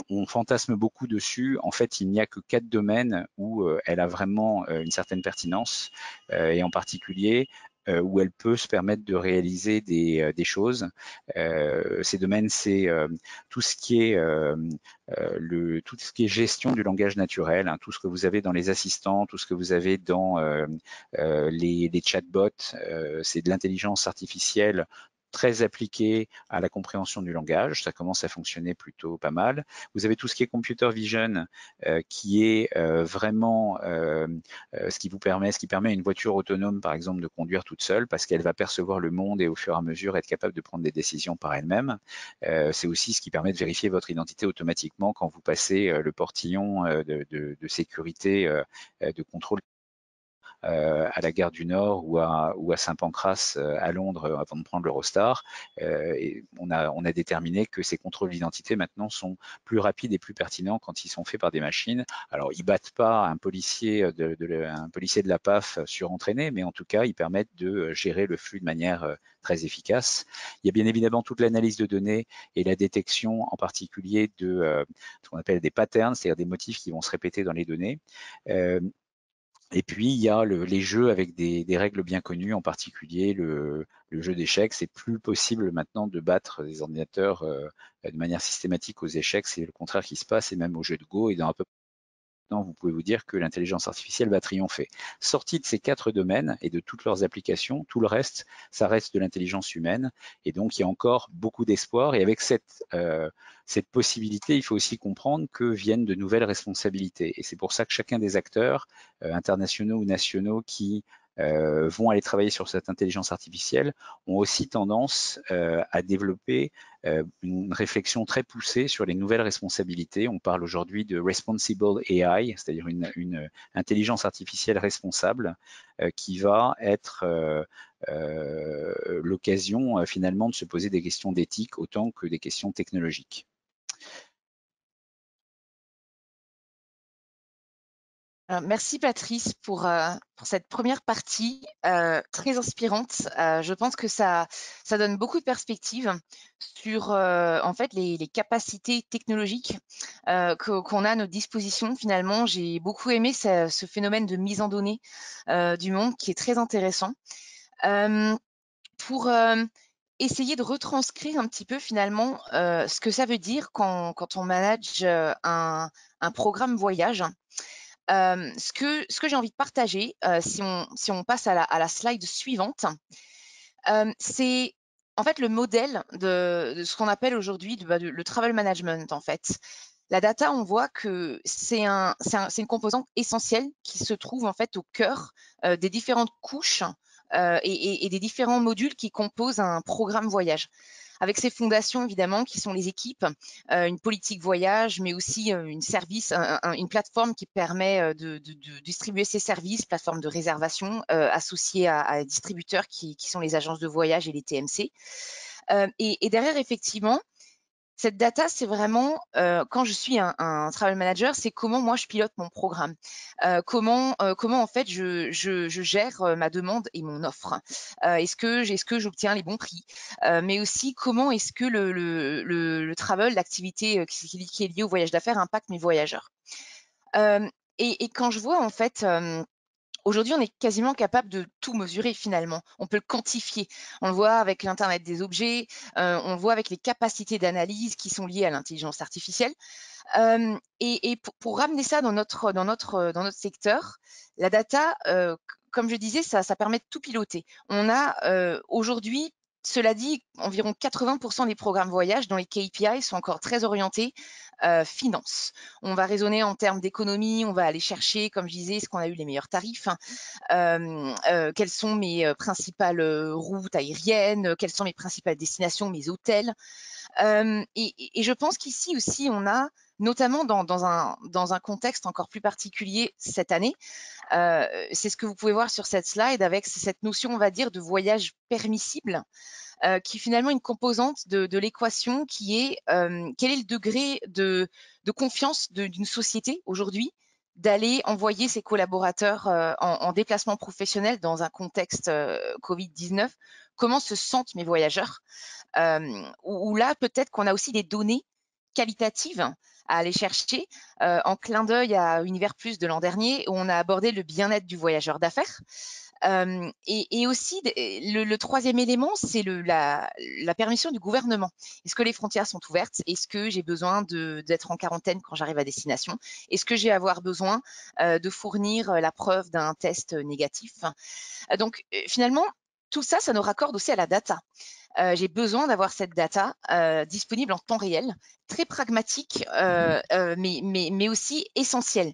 on fantasme beaucoup dessus. En fait, il n'y a que 4 domaines où elle a vraiment une certaine pertinence, et en particulier où elle peut se permettre de réaliser des choses. Ces domaines, c'est tout ce qui est gestion du langage naturel, hein, tout ce que vous avez dans les assistants, tout ce que vous avez dans les chatbots. C'est de l'intelligence artificielle très appliqué à la compréhension du langage. Ça commence à fonctionner plutôt pas mal. Vous avez tout ce qui est computer vision, qui est vraiment ce qui permet à une voiture autonome, par exemple, de conduire toute seule, parce qu'elle va percevoir le monde et au fur et à mesure être capable de prendre des décisions par elle-même. C'est aussi ce qui permet de vérifier votre identité automatiquement quand vous passez le portillon de sécurité, de contrôle à la gare du Nord ou à Saint-Pancras à Londres avant de prendre l'Eurostar. Et on a déterminé que ces contrôles d'identité maintenant sont plus rapides et plus pertinents quand ils sont faits par des machines. Alors, ils battent pas un policier de la PAF surentraîné, mais en tout cas, ils permettent de gérer le flux de manière très efficace. Il y a bien évidemment toute l'analyse de données et la détection en particulier de ce qu'on appelle des patterns, c'est-à-dire des motifs qui vont se répéter dans les données. Et puis, il y a les jeux avec des règles bien connues, en particulier le jeu d'échecs. C'est plus possible maintenant de battre des ordinateurs de manière systématique aux échecs. C'est le contraire qui se passe, et même au jeu de Go. Et dans un peu vous pouvez vous dire que l'intelligence artificielle va triompher. Sorti de ces 4 domaines et de toutes leurs applications, tout le reste, ça reste de l'intelligence humaine. Et donc, il y a encore beaucoup d'espoir. Et avec cette possibilité, il faut aussi comprendre que viennent de nouvelles responsabilités. Et c'est pour ça que chacun des acteurs, internationaux ou nationaux, qui vont aller travailler sur cette intelligence artificielle, ont aussi tendance à développer une réflexion très poussée sur les nouvelles responsabilités. On parle aujourd'hui de responsible AI, c'est-à-dire une intelligence artificielle responsable qui va être l'occasion finalement de se poser des questions d'éthique autant que des questions technologiques. Merci Patrice pour cette première partie très inspirante. Je pense que ça donne beaucoup de perspectives sur en fait les capacités technologiques qu'on a à notre disposition. Finalement, j'ai beaucoup aimé ce phénomène de mise en données du monde qui est très intéressant. Pour essayer de retranscrire un petit peu finalement ce que ça veut dire quand on manage un programme voyage. Ce que j'ai envie de partager, si on passe à la slide suivante, c'est en fait le modèle de ce qu'on appelle aujourd'hui le travel management en fait. La data, on voit que c'est une composante essentielle qui se trouve en fait au cœur des différentes couches et des différents modules qui composent un programme voyage. Avec ses fondations évidemment qui sont les équipes, une politique voyage, mais aussi une plateforme qui permet de distribuer ses services, plateforme de réservation associée à des distributeurs qui sont les agences de voyage et les TMC. Et derrière, effectivement, cette data, c'est vraiment, quand je suis un travel manager, c'est comment moi je pilote mon programme. Comment en fait je gère ma demande et mon offre. Est-ce que j'obtiens les bons prix? Mais aussi comment est-ce que le travel, l'activité qui est liée au voyage d'affaires impacte mes voyageurs. Et quand je vois en fait aujourd'hui, on est quasiment capable de tout mesurer finalement. On peut le quantifier. On le voit avec l'Internet des objets, on le voit avec les capacités d'analyse qui sont liées à l'intelligence artificielle. Et pour ramener ça dans notre secteur, la data, comme je disais, ça permet de tout piloter. On a aujourd'hui, cela dit, environ 80% des programmes voyage dont les KPI sont encore très orientés finance. On va raisonner en termes d'économie, on va aller chercher, comme je disais, est-ce qu'on a eu les meilleurs tarifs, quelles sont mes principales routes aériennes, quelles sont mes principales destinations, mes hôtels. Et je pense qu'ici aussi, on a, notamment dans un contexte encore plus particulier cette année, c'est ce que vous pouvez voir sur cette slide avec cette notion, on va dire, de voyage permissible, qui est finalement une composante de l'équation qui est quel est le degré de confiance d'une société aujourd'hui d'aller envoyer ses collaborateurs en déplacement professionnel dans un contexte Covid-19. Comment se sentent mes voyageurs? Où là, peut-être qu'on a aussi des données qualitatives à aller chercher, en clin d'œil à Univers Plus de l'an dernier, où on a abordé le bien-être du voyageur d'affaires. Et aussi, le troisième élément, c'est la permission du gouvernement. Est-ce que les frontières sont ouvertes? Est-ce que j'ai besoin d'être en quarantaine quand j'arrive à destination? Est-ce que j'ai avoir besoin de fournir la preuve d'un test négatif? Donc, finalement, tout ça, ça nous raccorde aussi à la data. J'ai besoin d'avoir cette data disponible en temps réel, très pragmatique, mais aussi essentielle.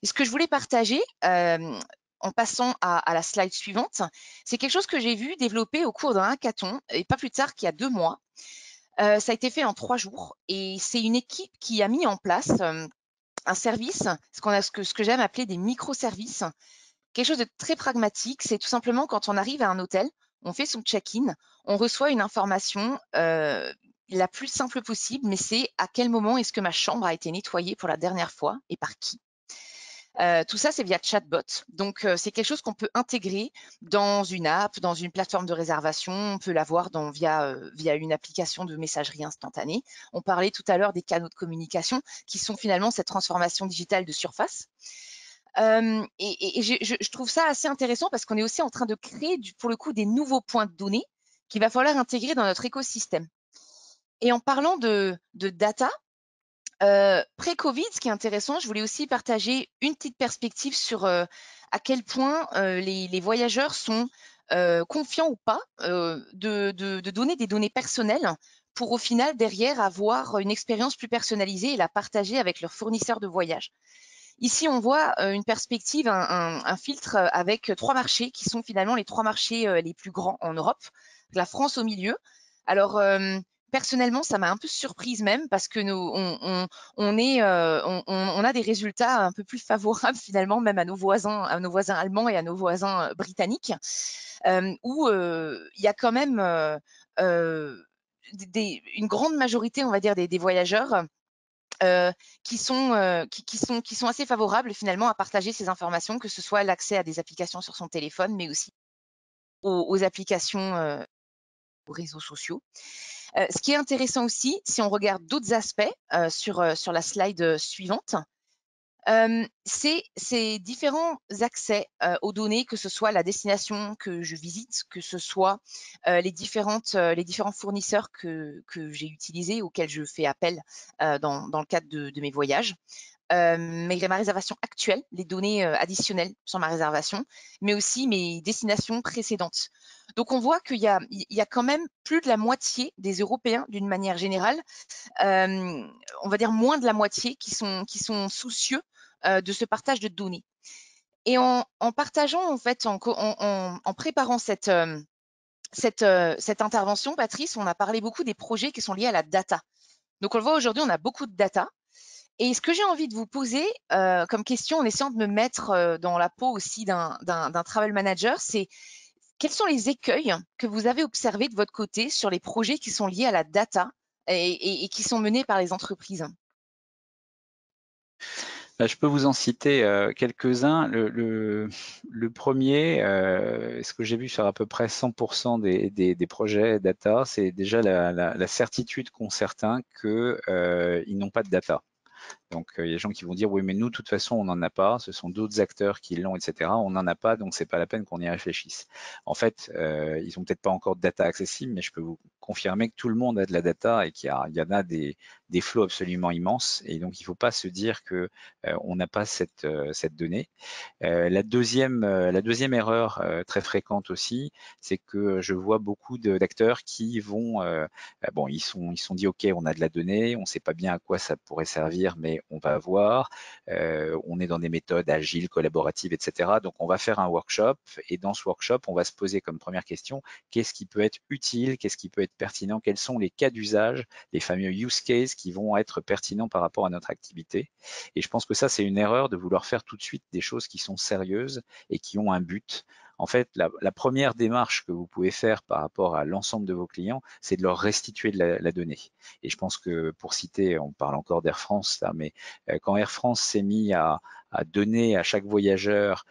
Et ce que je voulais partager, en passant à la slide suivante, c'est quelque chose que j'ai vu développer au cours d'un hackathon, et pas plus tard qu'il y a 2 mois. Ça a été fait en 3 jours, et c'est une équipe qui a mis en place un service, ce que j'aime appeler des microservices. Quelque chose de très pragmatique, c'est tout simplement quand on arrive à un hôtel, on fait son check-in, on reçoit une information la plus simple possible, mais c'est à quel moment est-ce que ma chambre a été nettoyée pour la dernière fois et par qui. Tout ça, c'est via chatbot. Donc, c'est quelque chose qu'on peut intégrer dans une app, dans une plateforme de réservation. On peut l'avoir via une application de messagerie instantanée. On parlait tout à l'heure des canaux de communication qui sont finalement cette transformation digitale de surface. Et je trouve ça assez intéressant parce qu'on est aussi en train de créer, pour le coup, des nouveaux points de données qu'il va falloir intégrer dans notre écosystème. Et en parlant de data, pré-Covid, ce qui est intéressant, je voulais aussi partager une petite perspective sur à quel point les voyageurs sont confiants ou pas de donner des données personnelles pour au final derrière avoir une expérience plus personnalisée et la partager avec leurs fournisseurs de voyage. Ici, on voit une perspective, un filtre avec 3 marchés qui sont finalement les 3 marchés les plus grands en Europe, la France au milieu. Alors, personnellement, ça m'a un peu surprise même parce que on a des résultats un peu plus favorables finalement même à nos voisins allemands et à nos voisins britanniques, où il y a quand même une grande majorité, on va dire, des voyageurs qui sont assez favorables finalement à partager ces informations, que ce soit l'accès à des applications sur son téléphone, mais aussi aux applications, aux réseaux sociaux. Ce qui est intéressant aussi, si on regarde d'autres aspects sur la slide suivante, c'est ces différents accès aux données, que ce soit la destination que je visite, que ce soit les différents fournisseurs que j'ai utilisés, auxquels je fais appel dans le cadre de mes voyages. Ma réservation actuelle, les données additionnelles sur ma réservation, mais aussi mes destinations précédentes. Donc on voit qu'il y a quand même plus de la moitié des Européens, d'une manière générale, on va dire moins de la moitié, qui sont soucieux de ce partage de données. Et en partageant, en fait, en préparant cette intervention, Patrice, on a parlé beaucoup des projets qui sont liés à la data. Donc on le voit aujourd'hui, on a beaucoup de data. Et ce que j'ai envie de vous poser comme question, en essayant de me mettre dans la peau aussi d'un travel manager, c'est quels sont les écueils que vous avez observés de votre côté sur les projets qui sont liés à la data et qui sont menés par les entreprises? Je peux vous en citer quelques-uns. Le premier, ce que j'ai vu sur à peu près 100% des projets data, c'est déjà la certitude qu'ont certains qu'ils n'ont pas de data. Donc, il y a des gens qui vont dire, oui, mais nous, de toute façon, on n'en a pas. Ce sont d'autres acteurs qui l'ont, etc. On n'en a pas, donc c'est pas la peine qu'on y réfléchisse. En fait, ils ont peut-être pas encore de data accessible, mais je peux vous confirmer que tout le monde a de la data et qu'il y en a des flots absolument immenses. Et donc, il ne faut pas se dire que on n'a pas cette donnée. La deuxième erreur très fréquente aussi, c'est que je vois beaucoup d'acteurs qui vont, bon, ils sont dit, ok, on a de la donnée, on ne sait pas bien à quoi ça pourrait servir, mais on va voir. On est dans des méthodes agiles, collaboratives, etc. Donc, on va faire un workshop et dans ce workshop, on va se poser comme première question, qu'est-ce qui peut être utile, qu'est-ce qui peut être pertinent, quels sont les cas d'usage, les fameux use cases qui vont être pertinents par rapport à notre activité. Et je pense que ça, c'est une erreur de vouloir faire tout de suite des choses qui sont sérieuses et qui ont un but. En fait, la première démarche que vous pouvez faire par rapport à l'ensemble de vos clients, c'est de leur restituer de la donnée. Et je pense que, pour citer, on parle encore d'Air France, là, mais quand Air France s'est mis à donner à chaque voyageur,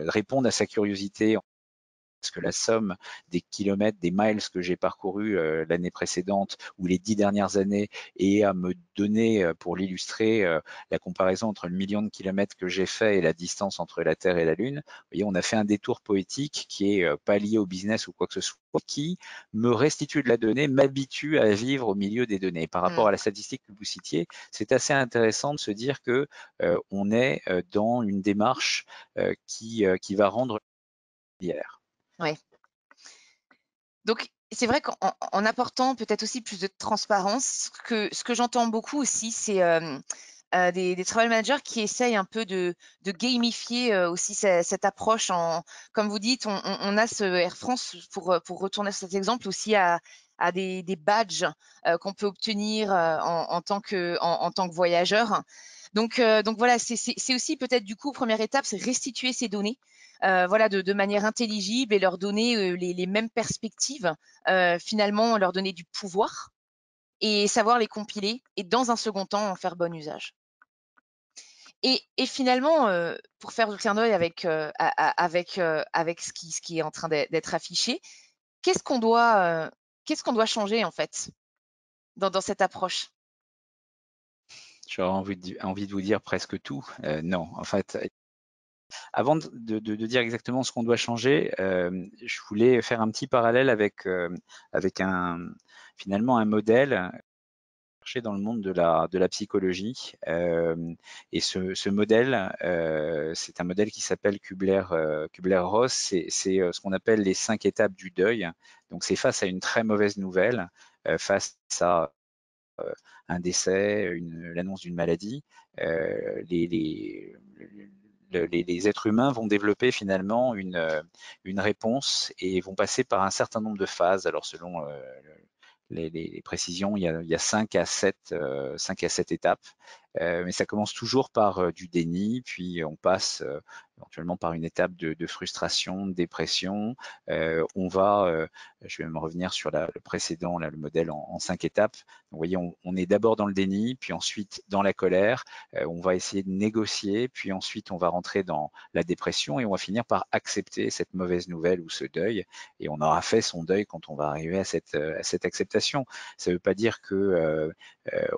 répondre à sa curiosité, parce que la somme des kilomètres, des miles que j'ai parcourus l'année précédente ou les 10 dernières années, et à me donner, pour l'illustrer, la comparaison entre le million de kilomètres que j'ai fait et la distance entre la Terre et la Lune, vous voyez, on a fait un détour poétique qui est pas lié au business ou quoi que ce soit, qui me restitue de la donnée, m'habitue à vivre au milieu des données. Par rapport à la statistique que vous citiez, c'est assez intéressant de se dire que on est dans une démarche qui va rendre hier. Ouais. Donc, c'est vrai qu'en apportant peut-être aussi plus de transparence, ce que j'entends beaucoup aussi, c'est des travel managers qui essayent un peu de gamifier aussi cette approche. Comme vous dites, on a ce Air France, pour retourner sur cet exemple, aussi à des badges qu'on peut obtenir en tant que voyageur. Donc voilà, c'est aussi peut-être du coup, première étape, c'est restituer ces données. Voilà, de manière intelligible, et leur donner les mêmes perspectives, finalement leur donner du pouvoir et savoir les compiler, et dans un second temps en faire bon usage. Et finalement, pour faire le clin d'œil avec ce qui est en train d'être affiché, qu'est-ce qu'on doit changer en fait dans cette approche? J'aurais envie de vous dire presque tout. Non, en fait, avant de dire exactement ce qu'on doit changer, je voulais faire un petit parallèle avec finalement un modèle dans le monde de la psychologie. Et ce modèle, c'est un modèle qui s'appelle Kubler-Ross. C'est ce qu'on appelle les 5 étapes du deuil. Donc, c'est face à une très mauvaise nouvelle, face à un décès, l'annonce d'une maladie, les êtres humains vont développer finalement une réponse et vont passer par un certain nombre de phases. Alors, selon les précisions, il y a 5 à 7 étapes. mais ça commence toujours par du déni, puis on passe éventuellement par une étape de frustration, de dépression. On va, je vais même revenir sur le précédent, là, le modèle en 5 étapes. Vous voyez, on est d'abord dans le déni, puis ensuite dans la colère. On va essayer de négocier, puis ensuite on va rentrer dans la dépression et on va finir par accepter cette mauvaise nouvelle ou ce deuil. Et on aura fait son deuil quand on va arriver à cette acceptation. Ça ne veut pas dire que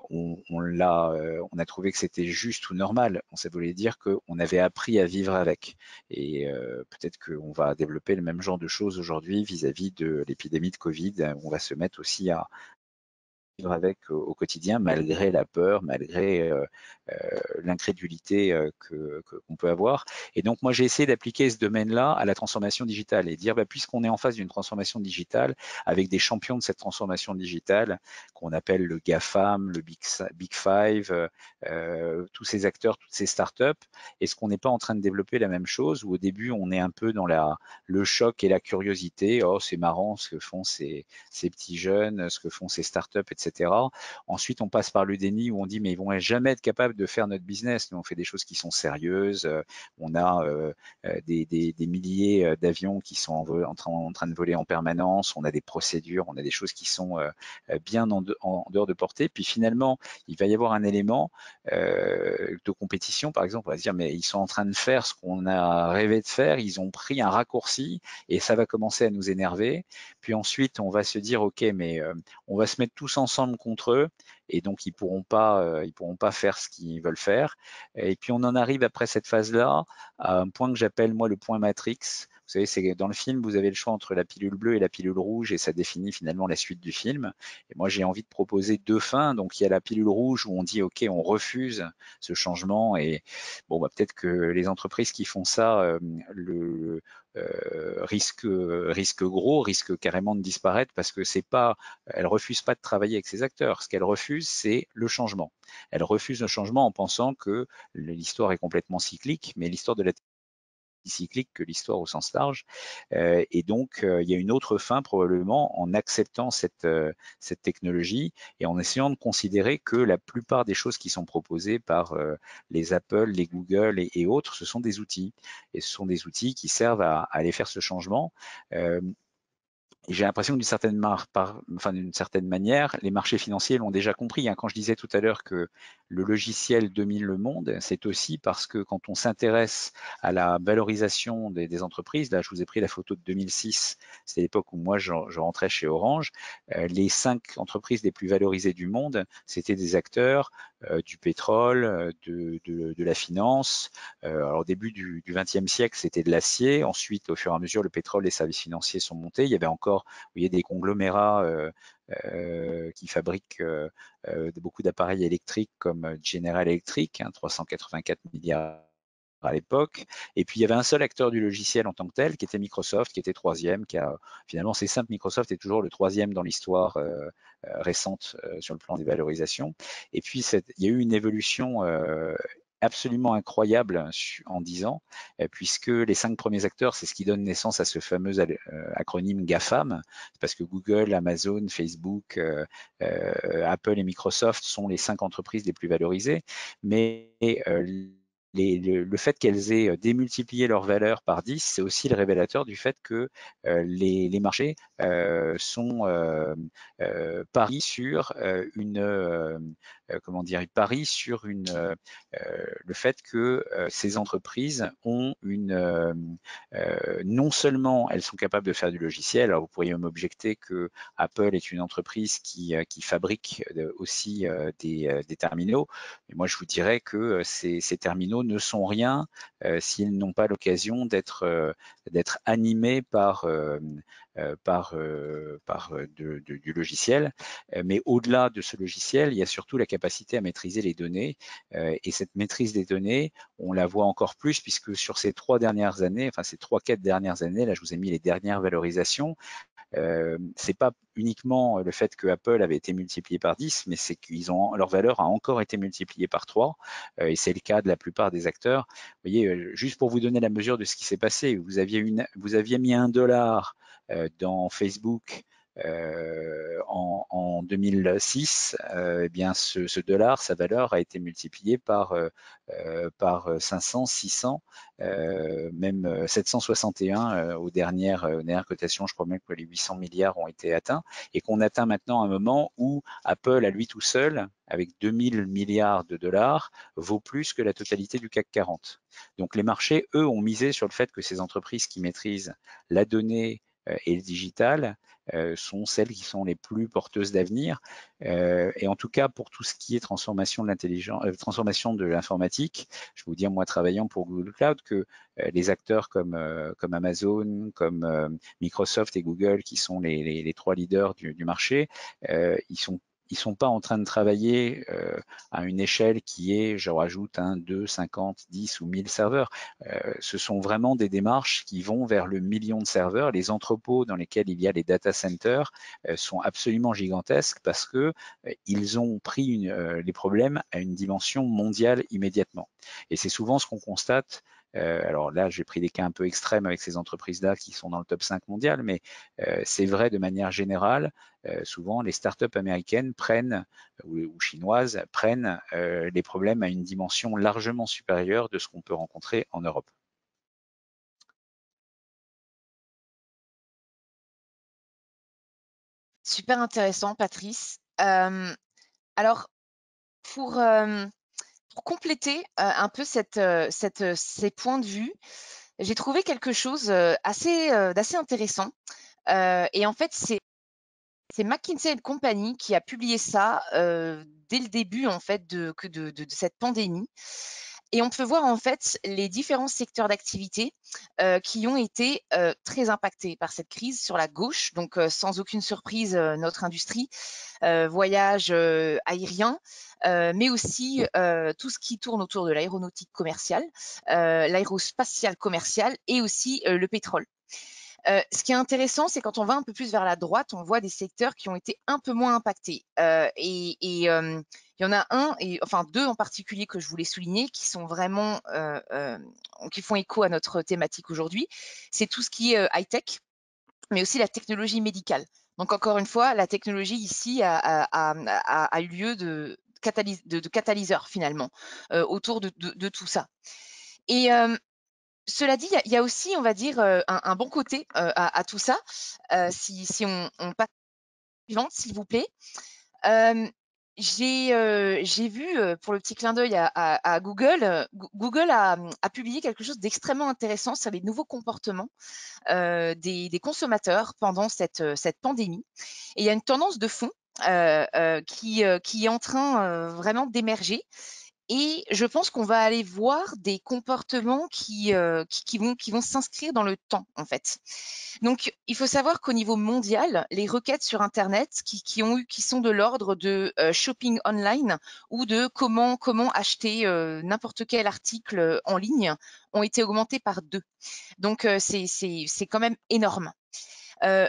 on a trouvé que c'était juste ou normal. Ça voulait dire qu'on avait appris à vivre avec. Et peut-être qu'on va développer le même genre de choses aujourd'hui vis-à-vis de l'épidémie de Covid. On va se mettre aussi à vivre avec au quotidien, malgré la peur, malgré l'incrédulité qu'on peut avoir. Et donc, moi, j'ai essayé d'appliquer ce domaine-là à la transformation digitale et dire, puisqu'on est en face d'une transformation digitale, avec des champions de cette transformation digitale, qu'on appelle le GAFAM, le Big Five, tous ces acteurs, toutes ces startups, est-ce qu'on n'est pas en train de développer la même chose, où au début, on est un peu dans le choc et la curiosité, oh, c'est marrant ce que font ces petits jeunes, ce que font ces startups, etc. Ensuite, on passe par le déni où on dit mais ils vont jamais être capables de faire notre business. Nous, on fait des choses qui sont sérieuses. On a des milliers d'avions qui sont en train de voler en permanence. On a des procédures, on a des choses qui sont bien en dehors de portée. Puis finalement, il va y avoir un élément de compétition. Par exemple, on va se dire mais ils sont en train de faire ce qu'on a rêvé de faire. Ils ont pris un raccourci et ça va commencer à nous énerver. Puis ensuite, on va se dire ok, mais on va se mettre tous ensemble contre eux et donc ils pourront pas faire ce qu'ils veulent faire. Et puis on en arrive après cette phase-là à un point que j'appelle moi le point Matrix. Vous savez, c'est dans le film, vous avez le choix entre la pilule bleue et la pilule rouge et ça définit finalement la suite du film. Et moi, j'ai envie de proposer deux fins. Donc, il y a la pilule rouge où on dit, OK, on refuse ce changement. Et bon, peut-être que les entreprises qui font ça risquent carrément de disparaître parce que elles refusent pas de travailler avec ces acteurs. Ce qu'elles refusent, c'est le changement. Elles refusent le changement en pensant que l'histoire est complètement cyclique, mais l'histoire de la cyclique que l'histoire au sens large. Et donc, il y a une autre fin probablement en acceptant cette technologie et en essayant de considérer que la plupart des choses qui sont proposées par les Apple, les Google et autres, ce sont des outils. Et ce sont des outils qui servent à aller faire ce changement. J'ai l'impression que d'une certaine manière, les marchés financiers l'ont déjà compris. Quand je disais tout à l'heure que le logiciel domine le monde, c'est aussi parce que quand on s'intéresse à la valorisation des entreprises, là je vous ai pris la photo de 2006, c'était l'époque où moi je rentrais chez Orange, les 5 entreprises les plus valorisées du monde, c'était des acteurs du pétrole, de la finance. Alors au début du XXe siècle, c'était de l'acier. Ensuite, au fur et à mesure, le pétrole et les services financiers sont montés. Il y avait encore, vous voyez, des conglomérats qui fabriquent beaucoup d'appareils électriques comme General Electric, 384 milliards à l'époque. Et puis, il y avait un seul acteur du logiciel en tant que tel, qui était Microsoft, qui était troisième, finalement, c'est simple, Microsoft est toujours le troisième dans l'histoire récente sur le plan des valorisations. Et puis, il y a eu une évolution absolument incroyable en 10 ans, puisque les 5 premiers acteurs, c'est ce qui donne naissance à ce fameux acronyme GAFAM, parce que Google, Amazon, Facebook, Apple et Microsoft sont les 5 entreprises les plus valorisées, mais le fait qu'elles aient démultiplié leur valeur par 10, c'est aussi le révélateur du fait que les marchés sont paris sur ils parient sur le fait que ces entreprises ont non seulement elles sont capables de faire du logiciel, alors vous pourriez m'objecter que Apple est une entreprise qui fabrique aussi des terminaux, mais moi je vous dirais que ces terminaux ne sont rien s'ils n'ont pas l'occasion d'être animés par du logiciel. Mais au-delà de ce logiciel, il y a surtout la capacité à maîtriser les données. Et cette maîtrise des données, on la voit encore plus puisque sur ces 3 dernières années, enfin ces 3-4 dernières années, là je vous ai mis les dernières valorisations, c'est pas uniquement le fait que Apple avait été multiplié par 10, mais c'est leur valeur a encore été multipliée par 3, et c'est le cas de la plupart des acteurs. Vous voyez, juste pour vous donner la mesure de ce qui s'est passé, vous aviez mis $1 dans Facebook En 2006, eh bien ce dollar, sa valeur a été multipliée par 500, 600, même 761 aux dernières cotations. Je crois même que les 800 milliards ont été atteints et qu'on atteint maintenant un moment où Apple, à lui tout seul, avec 2000 milliards de dollars, vaut plus que la totalité du CAC 40. Donc les marchés, eux, ont misé sur le fait que ces entreprises qui maîtrisent la donnée et le digital sont celles qui sont les plus porteuses d'avenir. Et en tout cas, pour tout ce qui est transformation de l'intelligence, transformation de l'informatique, je vais vous dire, moi, travaillant pour Google Cloud, que les acteurs comme Amazon, comme Microsoft et Google, qui sont les trois leaders du marché, ils sont pas en train de travailler à une échelle qui est, je rajoute, 2, 50, 10 ou 1000 serveurs. Ce sont vraiment des démarches qui vont vers le million de serveurs. Les entrepôts dans lesquels il y a les data centers sont absolument gigantesques parce que ils ont pris les problèmes à une dimension mondiale immédiatement. Et c'est souvent ce qu'on constate. Alors là, j'ai pris des cas un peu extrêmes avec ces entreprises-là qui sont dans le top 5 mondial, mais c'est vrai de manière générale. Souvent, les startups américaines prennent, ou chinoises, prennent les problèmes à une dimension largement supérieure de ce qu'on peut rencontrer en Europe. Super intéressant, Patrice. Alors, pour compléter un peu ces points de vue, j'ai trouvé quelque chose d'assez intéressant. Et en fait, c'est McKinsey & Company qui a publié ça dès le début en fait de cette pandémie. Et on peut voir en fait les différents secteurs d'activité qui ont été très impactés par cette crise sur la gauche. Donc sans aucune surprise, notre industrie, voyage aérien, mais aussi tout ce qui tourne autour de l'aéronautique commerciale, l'aérospatiale commerciale et aussi le pétrole. Ce qui est intéressant, c'est quand on va un peu plus vers la droite, on voit des secteurs qui ont été un peu moins impactés. Il y en a deux en particulier que je voulais souligner, qui sont vraiment, qui font écho à notre thématique aujourd'hui. C'est tout ce qui est high-tech, mais aussi la technologie médicale. Donc encore une fois, la technologie ici a eu lieu de catalyseur finalement autour de tout ça. Et cela dit, il y a aussi, on va dire, un bon côté à tout ça. Si on passe à la suivante, s'il vous plaît. J'ai vu, pour le petit clin d'œil à Google, Google a publié quelque chose d'extrêmement intéressant sur les nouveaux comportements des consommateurs pendant cette pandémie. Et il y a une tendance de fond qui est en train vraiment d'émerger. Et je pense qu'on va aller voir des comportements qui vont s'inscrire dans le temps, en fait. Donc, il faut savoir qu'au niveau mondial, les requêtes sur Internet qui sont de l'ordre de shopping online ou de comment acheter n'importe quel article en ligne ont été augmentées par 2. Donc, c'est quand même énorme.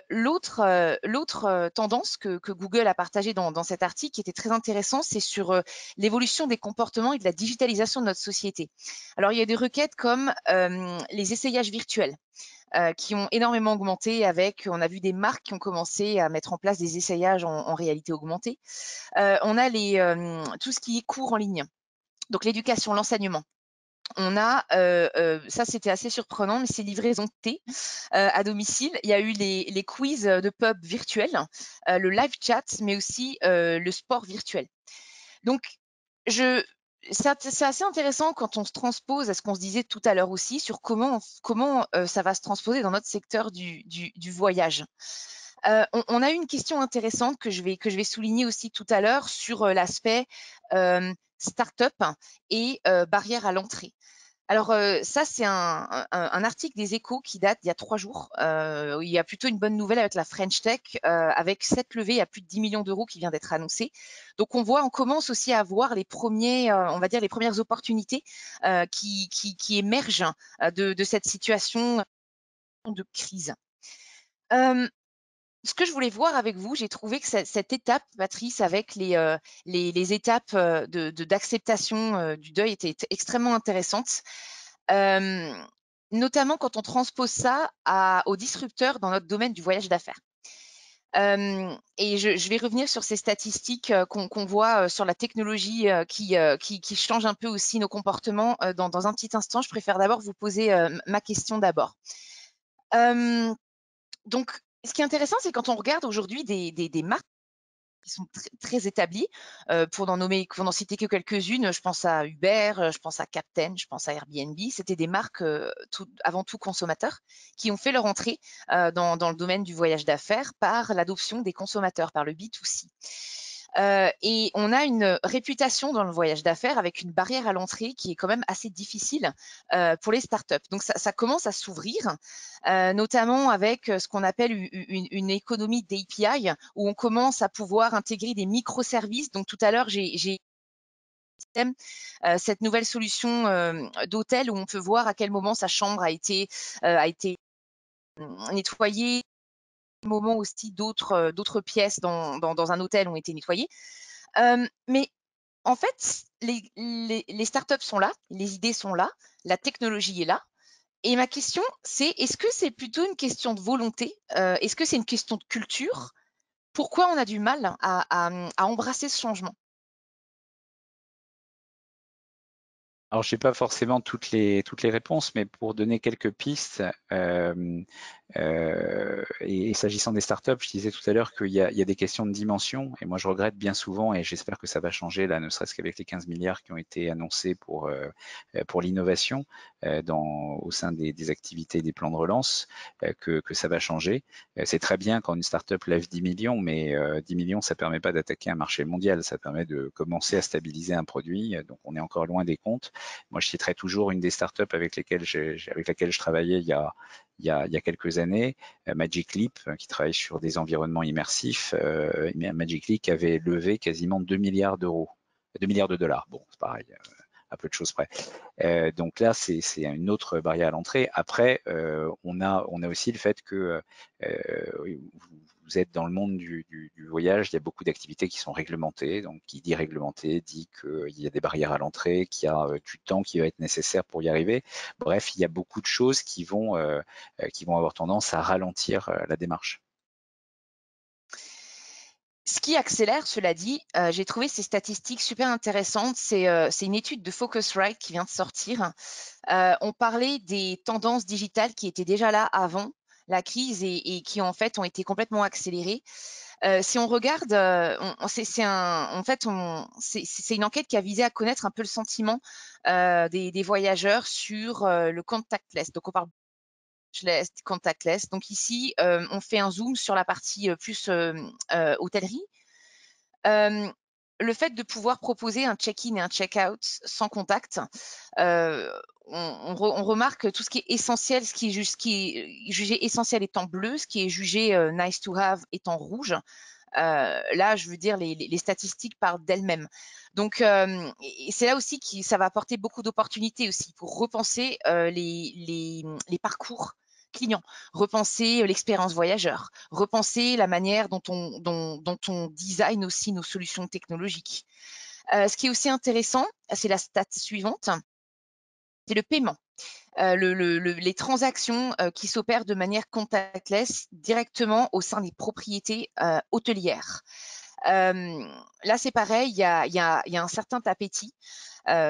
L'autre tendance que Google a partagée dans cet article qui était très intéressant, c'est sur l'évolution des comportements et de la digitalisation de notre société. Alors, il y a des requêtes comme les essayages virtuels qui ont énormément augmenté on a vu des marques qui ont commencé à mettre en place des essayages en réalité augmentée. On a tout ce qui est cours en ligne, donc l'éducation, l'enseignement. On a, ça c'était assez surprenant, mais c'est livraison de thé à domicile. Il y a eu les quiz de pub virtuels, le live chat, mais aussi le sport virtuel. Donc, c'est assez intéressant quand on se transpose à ce qu'on se disait tout à l'heure aussi sur comment ça va se transposer dans notre secteur du voyage. On a eu une question intéressante que je vais souligner aussi tout à l'heure sur l'aspect start-up et barrière à l'entrée. Alors ça, c'est un article des Échos qui date d'il y a 3 jours. Il y a plutôt une bonne nouvelle avec la French Tech, avec cette levée à plus de 10 millions d'euros qui vient d'être annoncée. Donc on commence aussi à voir les on va dire les premières opportunités qui émergent de cette situation de crise. Ce que je voulais voir avec vous, j'ai trouvé que cette étape, Patrice, avec les étapes d'acceptation du deuil était extrêmement intéressante, notamment quand on transpose ça aux disrupteurs dans notre domaine du voyage d'affaires. Et je vais revenir sur ces statistiques qu'on voit sur la technologie qui change un peu aussi nos comportements dans un petit instant. Je préfère d'abord vous poser ma question d'abord. Donc, ce qui est intéressant, c'est quand on regarde aujourd'hui des marques qui sont très établies, pour n'en citer que quelques-unes, je pense à Uber, je pense à Captain, je pense à Airbnb. C'était des marques avant tout consommateurs qui ont fait leur entrée dans le domaine du voyage d'affaires par l'adoption des consommateurs, par le B2C. Et on a une réputation dans le voyage d'affaires avec une barrière à l'entrée qui est quand même assez difficile pour les startups. Donc ça commence à s'ouvrir, notamment avec ce qu'on appelle une économie d'API, où on commence à pouvoir intégrer des microservices. Donc tout à l'heure, j'ai cette nouvelle solution d'hôtel où on peut voir à quel moment sa chambre a été nettoyée, moment aussi d'autres pièces dans un hôtel ont été nettoyées. Mais en fait, les startups sont là, les idées sont là, la technologie est là. Et ma question, c'est est-ce que c'est plutôt une question de volonté? Est-ce que c'est une question de culture? Pourquoi on a du mal à embrasser ce changement? Alors, je n'ai pas forcément toutes les réponses, mais pour donner quelques pistes, et s'agissant des startups, je disais tout à l'heure qu'il y a des questions de dimension, et moi je regrette bien souvent, et j'espère que ça va changer là, ne serait-ce qu'avec les 15 milliards qui ont été annoncés pour l'innovation au sein des activités des plans de relance, que ça va changer. C'est très bien quand une startup lève 10 millions, mais 10 millions, ça ne permet pas d'attaquer un marché mondial, ça permet de commencer à stabiliser un produit, donc on est encore loin des comptes. Moi, je citerai toujours une des startups avec laquelle je travaillais il y a quelques années, Magic Leap, qui travaille sur des environnements immersifs. Magic Leap avait levé quasiment 2 milliards d'euros, 2 milliards de dollars. Bon, c'est pareil, à peu de choses près. Donc là, c'est une autre barrière à l'entrée. Après, on a aussi le fait que vous êtes dans le monde du voyage, il y a beaucoup d'activités qui sont réglementées. Donc, qui dit réglementé dit qu'il y a des barrières à l'entrée, qu'il y a du temps qui va être nécessaire pour y arriver. Bref, il y a beaucoup de choses qui vont avoir tendance à ralentir la démarche. Ce qui accélère, cela dit, j'ai trouvé ces statistiques super intéressantes. C'est une étude de Focusrite qui vient de sortir. On parlait des tendances digitales qui étaient déjà là avant la crise et qui en fait ont été complètement accélérées. Si on regarde, c'est une enquête qui a visé à connaître un peu le sentiment des voyageurs sur le contactless. Donc on parle contactless. Donc ici, on fait un zoom sur la partie plus hôtellerie. Le fait de pouvoir proposer un check-in et un check-out sans contact, on remarque tout ce qui est essentiel, ce qui est jugé essentiel est en bleu, ce qui est jugé nice to have est en rouge. Là, je veux dire, les statistiques parlent d'elles-mêmes. Donc, et c'est là aussi que ça va apporter beaucoup d'opportunités aussi pour repenser les parcours clients, repenser l'expérience voyageur, repenser la manière dont on design aussi nos solutions technologiques. Ce qui est aussi intéressant, c'est la stat suivante, c'est le paiement. Les transactions qui s'opèrent de manière contactless directement au sein des propriétés hôtelières. Là, c'est pareil, il y a un certain appétit.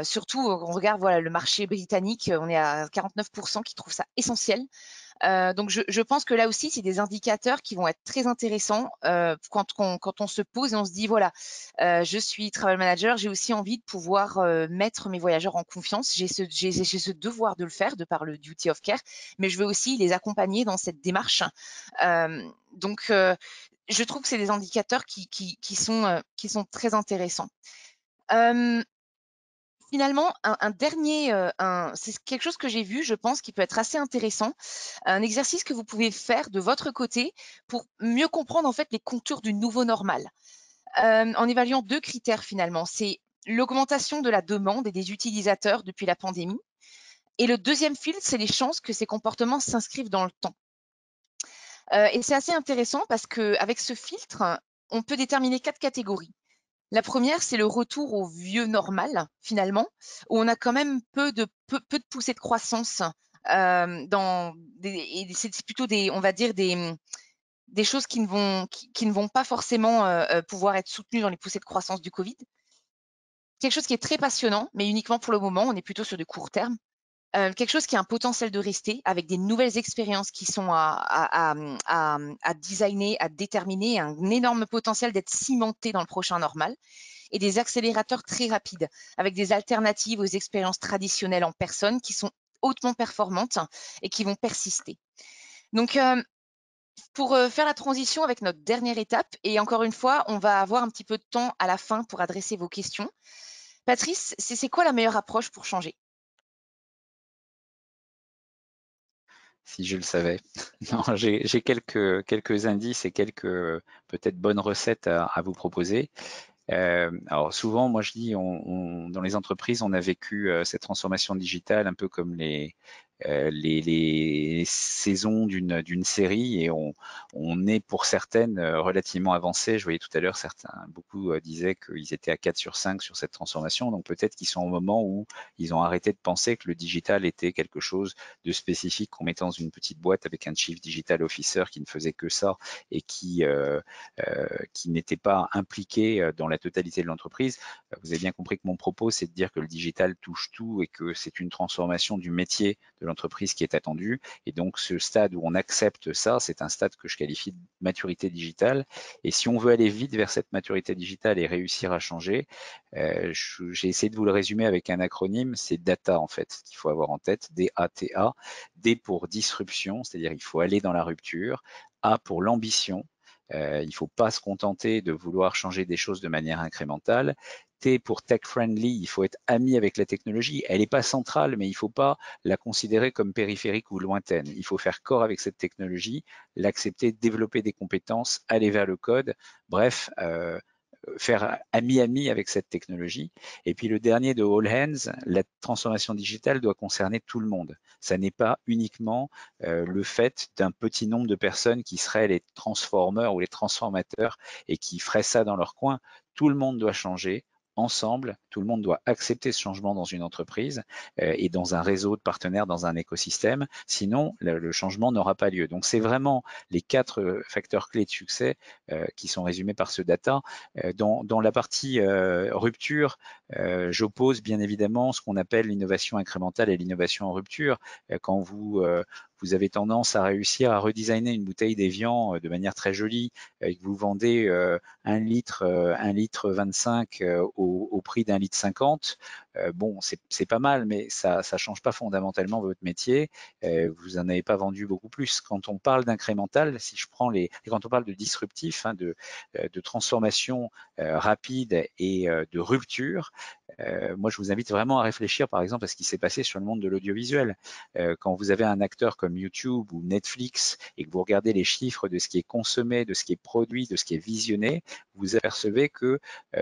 Surtout, on regarde voilà, le marché britannique, on est à 49% qui trouvent ça essentiel. Donc, je pense que là aussi, c'est des indicateurs qui vont être très intéressants quand on se pose et on se dit, voilà, je suis travel manager, j'ai aussi envie de pouvoir mettre mes voyageurs en confiance. J'ai ce devoir de le faire de par le duty of care, mais je veux aussi les accompagner dans cette démarche. Donc, je trouve que c'est des indicateurs qui sont très intéressants. Finalement, un dernier, c'est quelque chose que j'ai vu, je pense, qui peut être assez intéressant. Un exercice que vous pouvez faire de votre côté pour mieux comprendre en fait les contours du nouveau normal. En évaluant 2 critères finalement, c'est l'augmentation de la demande et des utilisateurs depuis la pandémie. Et le deuxième filtre, c'est les chances que ces comportements s'inscrivent dans le temps. Et c'est assez intéressant parce qu'avec ce filtre, on peut déterminer 4 catégories. La première, c'est le retour au vieux normal, finalement, où on a quand même peu de poussée de croissance et c'est plutôt on va dire des choses qui ne vont pas forcément pouvoir être soutenues dans les poussées de croissance du Covid. Quelque chose qui est très passionnant, mais uniquement pour le moment, on est plutôt sur du court terme. Quelque chose qui a un potentiel de rester, avec des nouvelles expériences qui sont à designer, à déterminer, un énorme potentiel d'être cimenté dans le prochain normal, et des accélérateurs très rapides, avec des alternatives aux expériences traditionnelles en personne qui sont hautement performantes et qui vont persister. Donc, pour faire la transition avec notre dernière étape, et encore une fois, on va avoir un petit peu de temps à la fin pour adresser vos questions. Patrice, c'est quoi la meilleure approche pour changer? Si je le savais. Non, j'ai quelques indices et quelques peut-être bonnes recettes à vous proposer. Alors souvent, moi je dis, dans les entreprises, on a vécu cette transformation digitale un peu comme les saisons d'une série, et on est pour certaines relativement avancé. Je voyais tout à l'heure, beaucoup disaient qu'ils étaient à 4 sur 5 sur cette transformation, donc peut-être qu'ils sont au moment où ils ont arrêté de penser que le digital était quelque chose de spécifique qu'on mettait dans une petite boîte avec un chief digital officer qui ne faisait que ça et qui n'était pas impliqué dans la totalité de l'entreprise. Vous avez bien compris que mon propos, c'est de dire que le digital touche tout et que c'est une transformation du métier de l'entreprise qui est attendue. Et donc, ce stade où on accepte ça, c'est un stade que je qualifie de maturité digitale. Et si on veut aller vite vers cette maturité digitale et réussir à changer, j'ai essayé de vous le résumer avec un acronyme, c'est DATA en fait, qu'il faut avoir en tête, D-A-T-A. D pour disruption, c'est-à-dire il faut aller dans la rupture. A pour l'ambition. Il ne faut pas se contenter de vouloir changer des choses de manière incrémentale. T pour tech friendly, il faut être ami avec la technologie. Elle n'est pas centrale, mais il ne faut pas la considérer comme périphérique ou lointaine. Il faut faire corps avec cette technologie, l'accepter, développer des compétences, aller vers le code. Bref, faire ami-ami avec cette technologie. Et puis le dernier de All Hands, la transformation digitale doit concerner tout le monde. Ça n'est pas uniquement le fait d'un petit nombre de personnes qui seraient les transformeurs ou les transformateurs et qui feraient ça dans leur coin. Tout le monde doit changer ensemble, tout le monde doit accepter ce changement dans une entreprise et dans un réseau de partenaires, dans un écosystème, sinon le changement n'aura pas lieu. Donc c'est vraiment les 4 facteurs clés de succès qui sont résumés par ce data. Dans la partie rupture, j'oppose bien évidemment ce qu'on appelle l'innovation incrémentale et l'innovation en rupture. Quand vous avez tendance à réussir à redesigner une bouteille d'Evian de manière très jolie et que vous vendez 1 litre 25 au prix d'1 litre 50, bon, c'est pas mal, mais ça change pas fondamentalement votre métier. Vous en avez pas vendu beaucoup plus. Quand on parle d'incrémental, si je prends quand on parle de disruptif, de transformation rapide et de rupture, moi je vous invite vraiment à réfléchir par exemple à ce qui s'est passé sur le monde de l'audiovisuel. Quand vous avez un acteur comme YouTube ou Netflix et que vous regardez les chiffres de ce qui est consommé, de ce qui est produit, de ce qui est visionné, vous apercevez que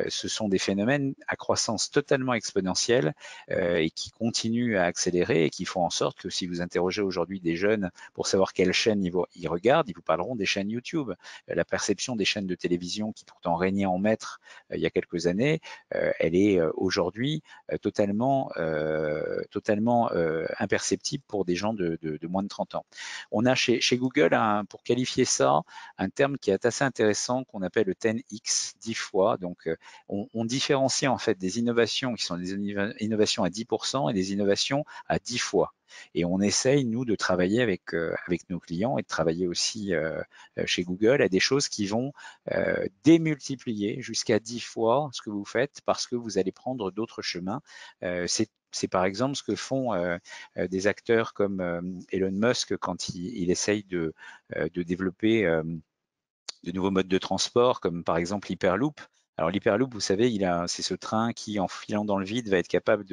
ce sont des phénomènes à croissance totalement exponentielle et qui continuent à accélérer et qui font en sorte que si vous interrogez aujourd'hui des jeunes pour savoir quelle chaîne ils regardent, ils vous parleront des chaînes YouTube. La perception des chaînes de télévision qui pourtant régnaient en maître il y a quelques années, elle est aujourd'hui totalement imperceptible pour des gens de moins de 30 ans. On a chez Google, pour qualifier ça, un terme qui est assez intéressant qu'on appelle le 10x, 10 fois. Donc, on différencie en fait des innovations qui sont des innovations à 10% et des innovations à 10 fois. Et on essaye, nous, de travailler avec nos clients et de travailler aussi chez Google à des choses qui vont démultiplier jusqu'à 10 fois ce que vous faites parce que vous allez prendre d'autres chemins. C'est par exemple ce que font des acteurs comme Elon Musk quand il essaye de développer de nouveaux modes de transport, comme par exemple l'Hyperloop. Alors l'Hyperloop, vous savez, c'est ce train qui, en filant dans le vide, va être capable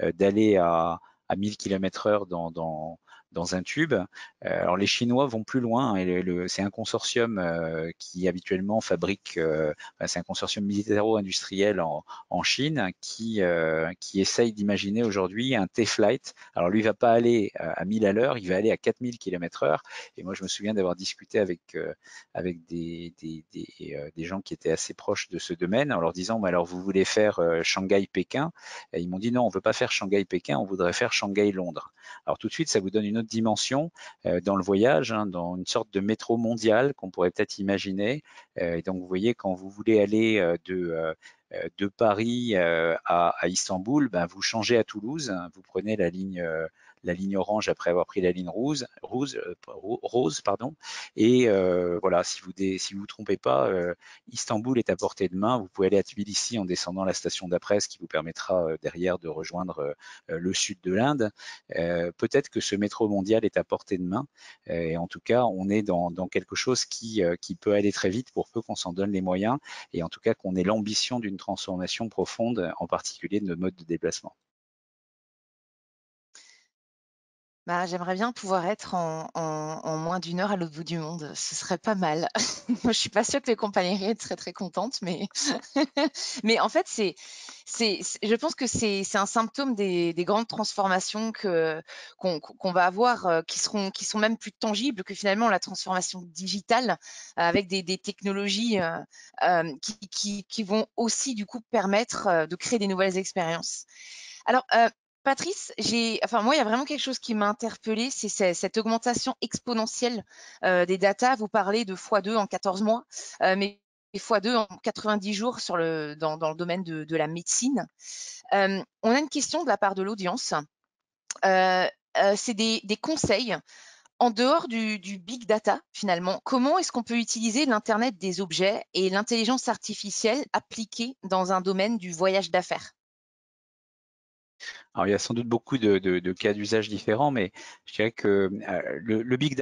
d'aller à 1000 km/h dans un tube. Alors les Chinois vont plus loin, et c'est un consortium qui habituellement fabrique, c'est un consortium militaro-industriel en Chine qui essaye d'imaginer aujourd'hui un T-Flight. Alors lui, il va pas aller à 1000 à l'heure, il va aller à 4000 km/h. Et moi, je me souviens d'avoir discuté avec des gens qui étaient assez proches de ce domaine en leur disant, mais alors vous voulez faire Shanghai-Pékin? Et ils m'ont dit non, on veut pas faire Shanghai-Pékin, on voudrait faire Shanghai-Londres. Alors tout de suite, ça vous donne une autre autre dimension dans le voyage, hein, dans une sorte de métro mondial qu'on pourrait peut-être imaginer. Et donc, vous voyez, quand vous voulez aller de Paris à Istanbul, ben, vous changez à Toulouse, hein, vous prenez la ligne orange après avoir pris la ligne rose, pardon. Et voilà, si vous trompez pas, Istanbul est à portée de main. Vous pouvez aller à Tbilissi en descendant la station d'après, ce qui vous permettra derrière de rejoindre le sud de l'Inde. Peut-être que ce métro mondial est à portée de main. Et en tout cas, on est dans quelque chose qui peut aller très vite pour peu qu'on s'en donne les moyens. Et en tout cas, qu'on ait l'ambition d'une transformation profonde, en particulier de nos modes de déplacement. Bah, j'aimerais bien pouvoir être en moins d'une heure à l'autre bout du monde. Ce serait pas mal. Moi, je suis pas sûre que les compagnies aériennes seraient très contentes, mais mais en fait, je pense que c'est un symptôme des grandes transformations qu'on va avoir, qui sont même plus tangibles que finalement la transformation digitale, avec des technologies qui vont aussi du coup permettre de créer des nouvelles expériences. Alors, Patrice, moi, il y a vraiment quelque chose qui m'a interpellée, c'est cette augmentation exponentielle des data. Vous parlez de x2 en 14 mois, mais x2 en 90 jours dans le domaine de la médecine. On a une question de la part de l'audience. C'est des conseils en dehors du big data, finalement. Comment est-ce qu'on peut utiliser l'Internet des objets et l'intelligence artificielle appliquée dans un domaine du voyage d'affaires? Alors, il y a sans doute beaucoup de cas d'usage différents, mais je dirais que le big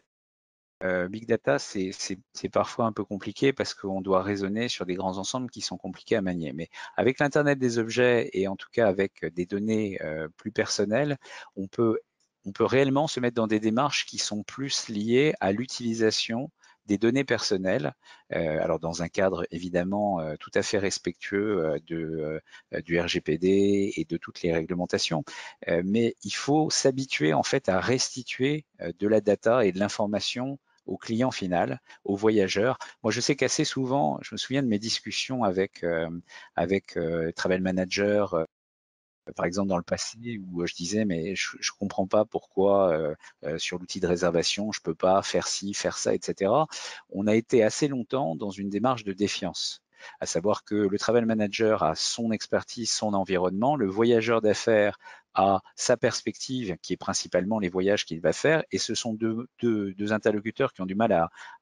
data, c'est parfois un peu compliqué parce qu'on doit raisonner sur des grands ensembles qui sont compliqués à manier. Mais avec l'Internet des objets et en tout cas avec des données plus personnelles, on peut réellement se mettre dans des démarches qui sont plus liées à l'utilisation des données personnelles, alors dans un cadre évidemment tout à fait respectueux du RGPD et de toutes les réglementations, mais il faut s'habituer en fait à restituer de la data et de l'information au client final, aux voyageurs. Moi, je sais qu'assez souvent, je me souviens de mes discussions avec Travel Manager, par exemple dans le passé, où je disais mais je comprends pas pourquoi sur l'outil de réservation je peux pas faire ci, faire ça, etc. On a été assez longtemps dans une démarche de défiance, à savoir que le travel manager a son expertise, son environnement, le voyageur d'affaires a sa perspective qui est principalement les voyages qu'il va faire, et ce sont deux interlocuteurs qui ont du mal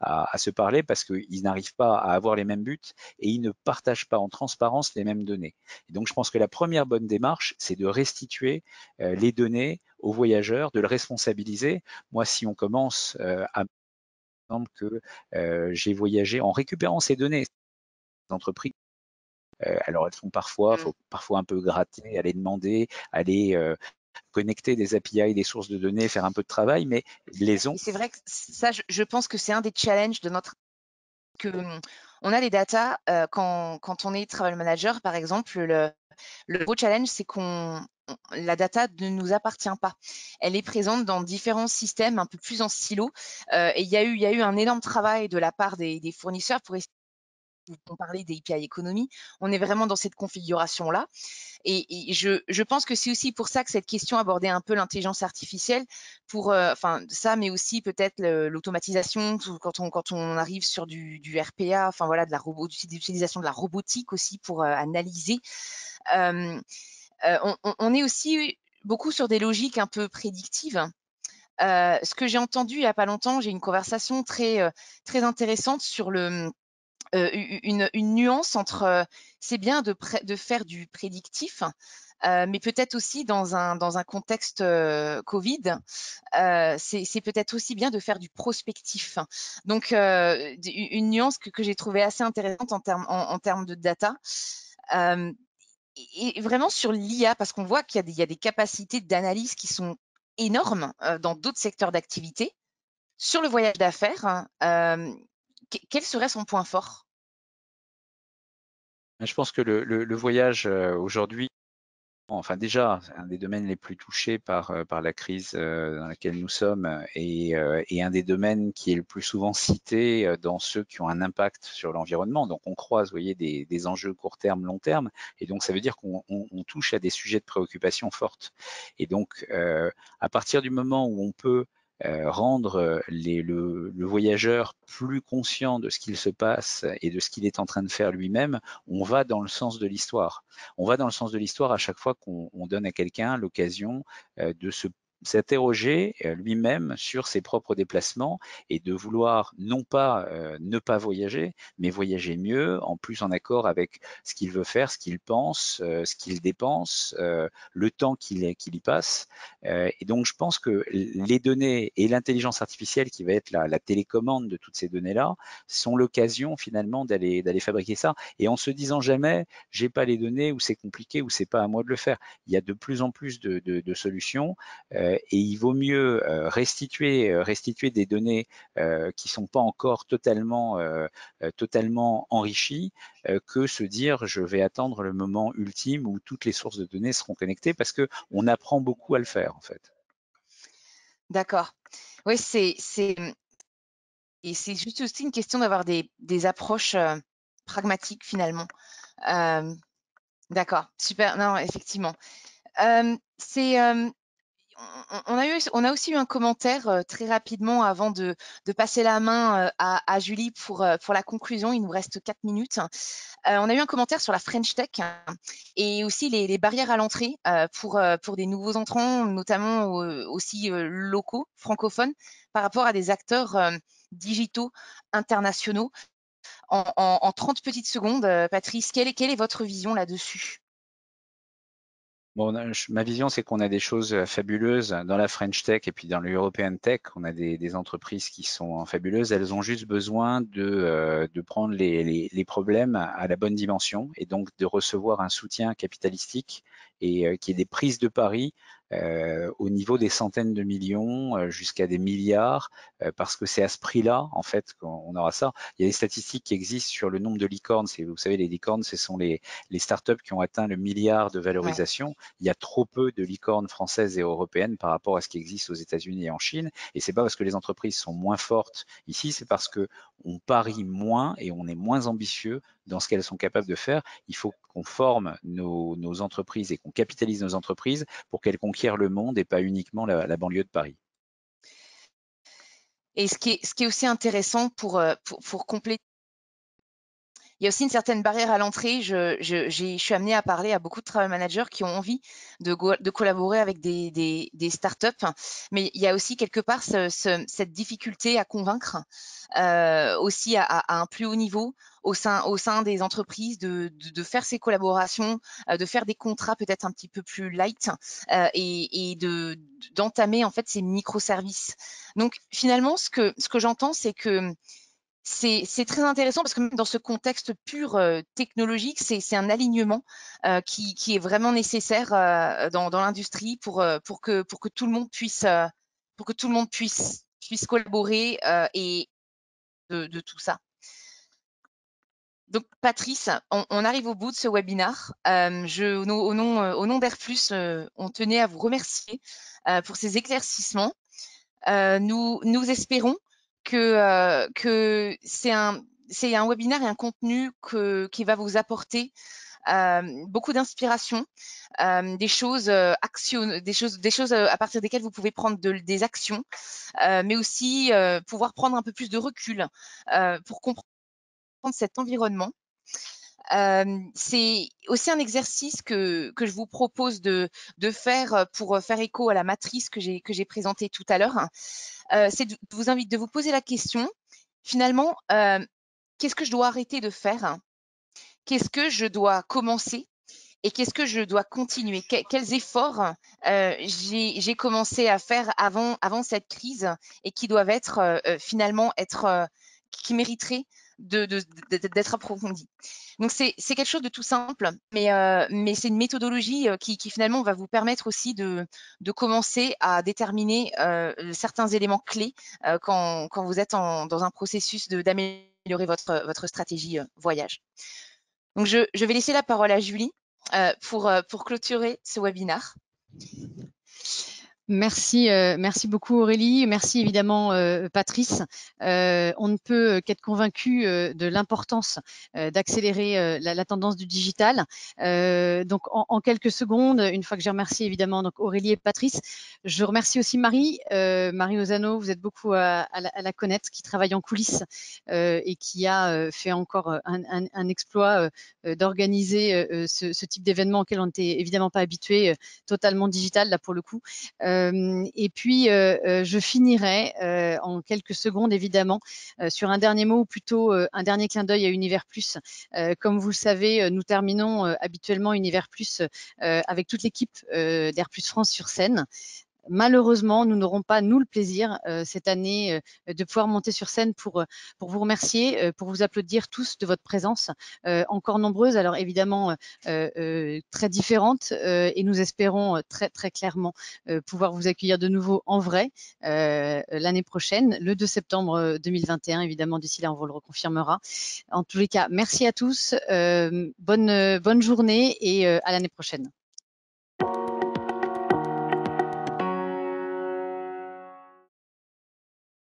à se parler parce qu'ils n'arrivent pas à avoir les mêmes buts et ils ne partagent pas en transparence les mêmes données. Et donc je pense que la première bonne démarche, c'est de restituer les données aux voyageurs, de le responsabiliser. Moi, si on commence à exemple que j'ai voyagé en récupérant ces données, les entreprises, alors elles sont faut parfois un peu gratter, aller demander, aller connecter des API, des sources de données, faire un peu de travail, mais ils les ont. Et c'est vrai que ça, je pense que c'est un des challenges de notre que on a les datas quand on est travel manager, par exemple. Le gros challenge, c'est la data ne nous appartient pas. Elle est présente dans différents systèmes un peu plus en silo. Et il y a eu un énorme travail de la part des fournisseurs pour essayer. On parlait des API économie, on est vraiment dans cette configuration-là. Et je pense que c'est aussi pour ça que cette question abordait un peu l'intelligence artificielle, ça, mais aussi peut-être l'automatisation quand on arrive sur du RPA, enfin voilà, l'utilisation de la robotique aussi pour analyser. On est aussi beaucoup sur des logiques un peu prédictives. Ce que j'ai entendu il y a pas longtemps, j'ai une conversation très intéressante sur une nuance entre c'est bien de faire du prédictif, mais peut-être aussi dans un contexte Covid, c'est peut-être aussi bien de faire du prospectif. Donc, une nuance que j'ai trouvée assez intéressante en termes de data. Et vraiment sur l'IA, parce qu'on voit qu'il y a des capacités d'analyse qui sont énormes dans d'autres secteurs d'activité. Sur le voyage d'affaires, quel serait son point fort? Je pense que le voyage aujourd'hui, enfin déjà, un des domaines les plus touchés par la crise dans laquelle nous sommes et un des domaines qui est le plus souvent cité dans ceux qui ont un impact sur l'environnement. Donc on croise, vous voyez, des enjeux court terme, long terme, et donc ça veut dire qu'on touche à des sujets de préoccupation fortes. Et donc à partir du moment où on peut rendre le voyageur plus conscient de ce qu'il se passe et de ce qu'il est en train de faire lui-même, on va dans le sens de l'histoire. On va dans le sens de l'histoire à chaque fois qu'on donne à quelqu'un l'occasion de s'interroger lui-même sur ses propres déplacements et de vouloir non pas ne pas voyager, mais voyager mieux, en plus en accord avec ce qu'il veut faire, ce qu'il pense, ce qu'il dépense, le temps qu'il y passe. Et donc je pense que les données et l'intelligence artificielle qui va être la télécommande de toutes ces données-là sont l'occasion finalement d'aller fabriquer ça. Et en se disant jamais, j'ai pas les données ou c'est compliqué ou c'est pas à moi de le faire. Il y a de plus en plus de solutions. Et il vaut mieux restituer des données qui ne sont pas encore totalement enrichies que se dire je vais attendre le moment ultime où toutes les sources de données seront connectées parce qu'on apprend beaucoup à le faire en fait. D'accord. Oui, c'est juste aussi une question d'avoir des approches pragmatiques finalement. D'accord, super. Non, effectivement. On a aussi eu un commentaire très rapidement avant de passer la main à Julie pour la conclusion. Il nous reste 4 minutes. On a eu un commentaire sur la French Tech et aussi les barrières à l'entrée pour des nouveaux entrants, notamment aussi locaux, francophones, par rapport à des acteurs digitaux internationaux. En 30 petites secondes, Patrice, quelle est votre vision là-dessus ? Bon, ma vision, c'est qu'on a des choses fabuleuses dans la French Tech et puis dans l'European Tech. On a des entreprises qui sont fabuleuses. Elles ont juste besoin de prendre les problèmes à la bonne dimension et donc de recevoir un soutien capitalistique et qui est des prises de pari au niveau des centaines de millions jusqu'à des milliards parce que c'est à ce prix-là, en fait, qu'on aura ça. Il y a des statistiques qui existent sur le nombre de licornes. Vous savez, les licornes, ce sont les startups qui ont atteint le milliard de valorisation. Ouais. Il y a trop peu de licornes françaises et européennes par rapport à ce qui existe aux États-Unis et en Chine. Et c'est pas parce que les entreprises sont moins fortes ici, c'est parce que on parie moins et on est moins ambitieux dans ce qu'elles sont capables de faire. Il faut qu'on forme nos entreprises et qu'on capitalise nos entreprises pour qu'elles conquièrent le monde et pas uniquement la banlieue de Paris. Et ce qui est aussi intéressant pour compléter, il y a aussi une certaine barrière à l'entrée. Je suis amenée à parler à beaucoup de travel managers qui ont envie de collaborer avec des startups, mais il y a aussi quelque part cette difficulté à convaincre aussi à un plus haut niveau au sein des entreprises de faire ces collaborations, de faire des contrats peut-être un petit peu plus light et d'entamer en fait ces microservices. Donc finalement, ce que j'entends, c'est que c'est très intéressant parce que même dans ce contexte pur technologique, c'est un alignement qui est vraiment nécessaire dans l'industrie pour que tout le monde puisse collaborer et de tout ça. Donc Patrice, on arrive au bout de ce webinaire. Au nom d'Airplus, on tenait à vous remercier pour ces éclaircissements. Nous espérons que c'est un webinaire et un contenu qui va vous apporter beaucoup d'inspiration, des choses à partir desquelles vous pouvez prendre des actions, mais aussi pouvoir prendre un peu plus de recul pour comprendre cet environnement. C'est aussi un exercice que je vous propose de faire pour faire écho à la matrice que j'ai présentée tout à l'heure. C'est de vous poser la question, finalement, qu'est-ce que je dois arrêter de faire? Qu'est-ce que je dois commencer? Et qu'est-ce que je dois continuer? Quels efforts j'ai commencé à faire avant cette crise et qui doivent être finalement qui mériteraient d'être approfondis. Donc c'est quelque chose de tout simple, mais c'est une méthodologie qui finalement va vous permettre aussi de commencer à déterminer certains éléments clés quand vous êtes dans un processus d'améliorer votre stratégie voyage. Donc je vais laisser la parole à Julie pour clôturer ce webinaire. Merci, merci beaucoup Aurélie, merci évidemment Patrice. On ne peut qu'être convaincu de l'importance d'accélérer la tendance du digital. Donc en quelques secondes, une fois que j'ai remercié évidemment donc Aurélie et Patrice, je remercie aussi Marie, Marie Ozano, vous êtes beaucoup à la connaître, qui travaille en coulisses et qui a fait encore un exploit d'organiser ce type d'événement auquel on n'était évidemment pas habitué, totalement digital là pour le coup. Et puis, je finirai en quelques secondes, évidemment, sur un dernier mot, ou plutôt un dernier clin d'œil à Univers Plus. Comme vous le savez, nous terminons habituellement Univers Plus avec toute l'équipe d'Air Plus France sur scène. Malheureusement, nous n'aurons pas, nous, le plaisir cette année de pouvoir monter sur scène pour vous remercier, pour vous applaudir tous de votre présence, encore nombreuses, alors évidemment très différentes, et nous espérons très, très clairement pouvoir vous accueillir de nouveau en vrai l'année prochaine, le 2 septembre 2021, évidemment, d'ici là, on vous le reconfirmera. En tous les cas, merci à tous, bonne journée et à l'année prochaine.